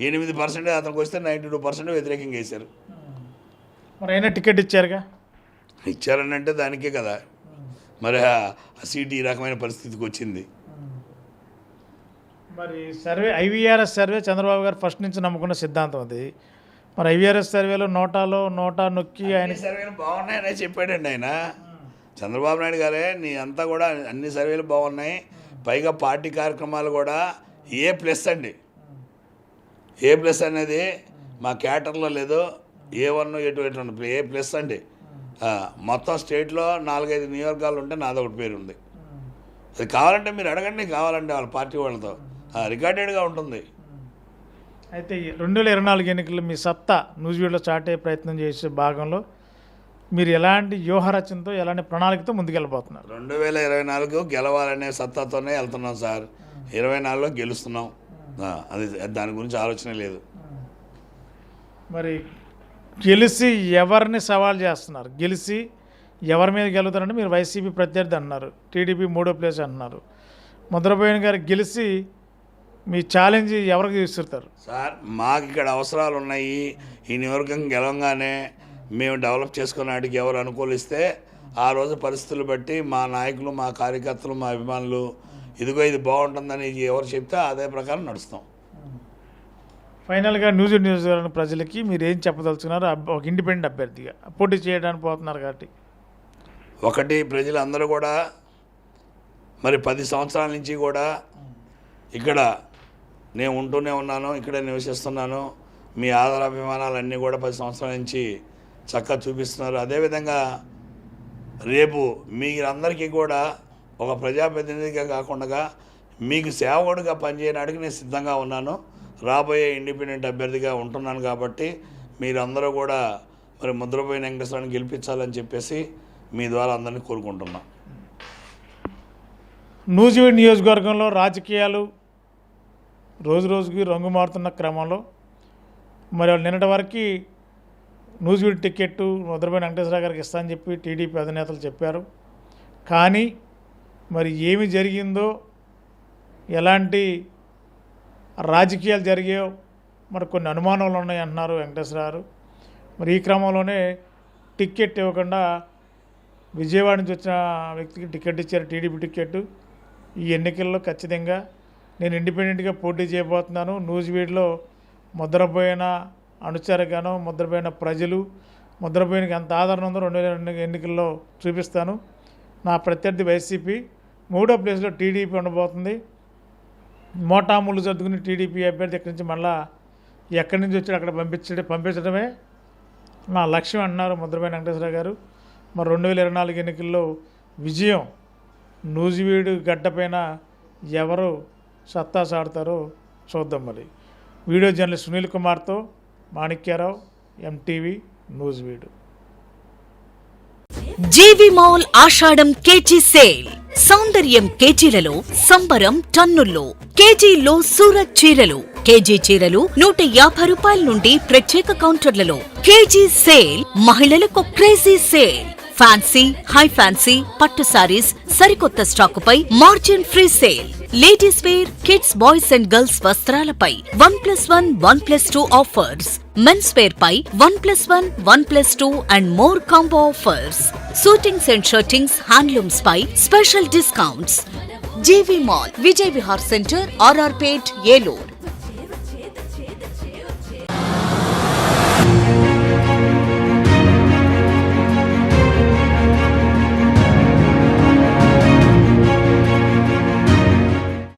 8% అతనికి వస్తే 92% వ్యతిరేకంగా వేశారు.
మరి అయినా టికెట్ ఇచ్చారుగా.
ఇచ్చారని అంటే దానికే కదా మరి ఆ సీట్ ఈ రకమైన పరిస్థితికి వచ్చింది.
మరి సర్వే ఐవీఆర్ఎస్ సర్వే చంద్రబాబు గారు ఫస్ట్ నుంచి నమ్ముకున్న సిద్ధాంతం అది. మరి ఐవీఆర్ఎస్ సర్వేలో నోటా నొక్కి ఆయన
సర్వేలు బాగున్నాయనే చెప్పాడండి ఆయన. చంద్రబాబు నాయుడు గారే నీ అంతా కూడా అన్ని సర్వేలు బాగున్నాయి, పైగా పార్టీ కార్యక్రమాలు కూడా A+ అండి. A+ అనేది మా క్యాటర్లో లేదు, A1 A2 A+ అండి. మొత్తం స్టేట్లో 4-5 నియోజకవర్గాలు ఉంటే నాదొకటి పేరు ఉంది. అది కావాలంటే మీరు అడగండి, కావాలంటే వాళ్ళ పార్టీ వాళ్ళతో రికార్డెడ్గా ఉంటుంది.
అయితే 2024 ఎన్నికల్లో మీ సత్తా నూజివీడులో చాటే ప్రయత్నం చేసే భాగంలో మీరు ఎలాంటి వ్యూహరచనతో ఎలాంటి ప్రణాళికతో ముందుకెళ్ళిపోతున్నారు?
2024 గెలవాలనే సత్తాతోనే వెళ్తున్నాం సార్. 24లో గెలుస్తున్నాం, అది దాని గురించి ఆలోచన లేదు.
మరి గెలిచి ఎవరిని సవాల్ చేస్తున్నారు? గెలిచి ఎవరి మీద గెలుగుతారంటే మీరు వైసీపీ ప్రత్యర్థి అన్నారు, టీడీపీ 3వ ప్లేస్ అంటున్నారు. ముద్రపోయిన గారు గెలిచి మీ ఛాలెంజ్ ఎవరికి విసురుతారు?
సార్ మాకు ఇక్కడ అవసరాలు ఉన్నాయి, ఈ నియోజకవర్గం గెలవగానే మేము డెవలప్ చేసుకునే వాటికి ఎవరు అనుకూలిస్తే ఆ రోజు పరిస్థితులు బట్టి మా నాయకులు, మా కార్యకర్తలు, మా అభిమానులు ఇదిగో ఇది బాగుంటుందని ఎవరు చెప్తే అదే ప్రకారం నడుస్తాం.
ఫైనల్గా నూజివీడు నియోజకవర్గం ప్రజలకి మీరు ఏం చెప్పదలుచుకున్నారు? ఒక ఇండిపెండెంట్ అభ్యర్థిగా పోటీ చేయడానికి పోతున్నారు కాబట్టి.
ఒకటి, ప్రజలందరూ కూడా మరి 10 సంవత్సరాల నుంచి కూడా ఇక్కడ నేను ఉంటూనే ఉన్నాను, ఇక్కడే నివసిస్తున్నాను. మీ ఆదరాభిమానాలన్నీ కూడా 10 సంవత్సరాల నుంచి చక్కగా చూపిస్తున్నారు. అదేవిధంగా రేపు మీరందరికీ కూడా ఒక ప్రజాప్రతినిధిగా కాకుండా మీకు సేవకుడిగా పనిచేయడానికి నేను సిద్ధంగా ఉన్నాను. రాబోయే ఇండిపెండెంట్ అభ్యర్థిగా ఉంటున్నాను కాబట్టి మీరందరూ కూడా మరి ముద్రపోయిన వెంకటేశ్వరాన్ని గెలిపించాలని చెప్పేసి మీ ద్వారా అందరినీ కోరుకుంటున్నాం.
నూజివీడు నియోజకవర్గంలో రాజకీయాలు రోజు రోజుకి రంగు మారుతున్న క్రమంలో మరి నిన్నటి వరకు నూజివీడు టికెట్టు ముద్రపోయిన వెంకటేశ్వర గారికి ఇస్తానని చెప్పి టీడీపీ అధినేతలు చెప్పారు. కానీ మరి ఏమి జరిగిందో, ఎలాంటి రాజకీయాలు జరిగాయో మరి కొన్ని అనుమానాలు ఉన్నాయి అంటున్నారు వెంకటేశ్వర గారు. మరి ఈ క్రమంలోనే టికెట్ ఇవ్వకుండా విజయవాడ నుంచి వచ్చిన వ్యక్తికి టికెట్ ఇచ్చారు, టీడీపీ టికెట్. ఈ ఎన్నికల్లో ఖచ్చితంగా నేను ఇండిపెండెంట్గా పోటీ చేయబోతున్నాను. నూజివీడులో ముద్రపోయిన అనుచరగాను, ముద్రపోయిన ప్రజలు, ముద్రపోయినకి ఎంత ఆదరణ ఉందో 2022 ఎన్నికల్లో చూపిస్తాను. నా ప్రత్యర్థి వైసీపీ, 3వ ప్లేస్లో టీడీపీ ఉండబోతుంది. మోటాముళ్ళు సర్దుకుని టీడీపీ అభ్యర్థి ఇక్కడి నుంచి మళ్ళీ ఎక్కడి నుంచి వచ్చి అక్కడ పంపించడమే నా లక్ష్యం అంటున్నారు ముద్రపోయిన వెంకటేశ్వర గారు. మరి 2024 ఎన్నికల్లో విజయం నూజివీడు గడ్డపైన ఎవరు సత్తా సాడతారో చూద్దాం. మరి వీడియో జర్నలిస్ట్ సునీల్ కుమార్తో Manikyarao, MTV, Nuzvid.
GV mall Ashadam KG sale. సౌందర్యం కేజీలలో, సంబరం టన్నుల్లో. కేజీలో సూరత్ చీరలు, కేజీ చీరలు 150 రూపాయల నుండి ప్రత్యేక కౌంటర్లలో. KG sale. మహిళలకు crazy sale. Fancy, high fancy, పట్టు సారీస్ సరికొత్త స్టాకుపై margin free sale. Ladies wear, kids, boys and girls వస్త్రాలపై 1+1, 1+2 ఆఫర్స్. మెన్స్ వేర్ పై 1+1, 1+2 and more combo offers. Suitings and shirtings, handlooms పై special discounts. GV mall, Vijay Vihar centre, RR Pet, Eluru.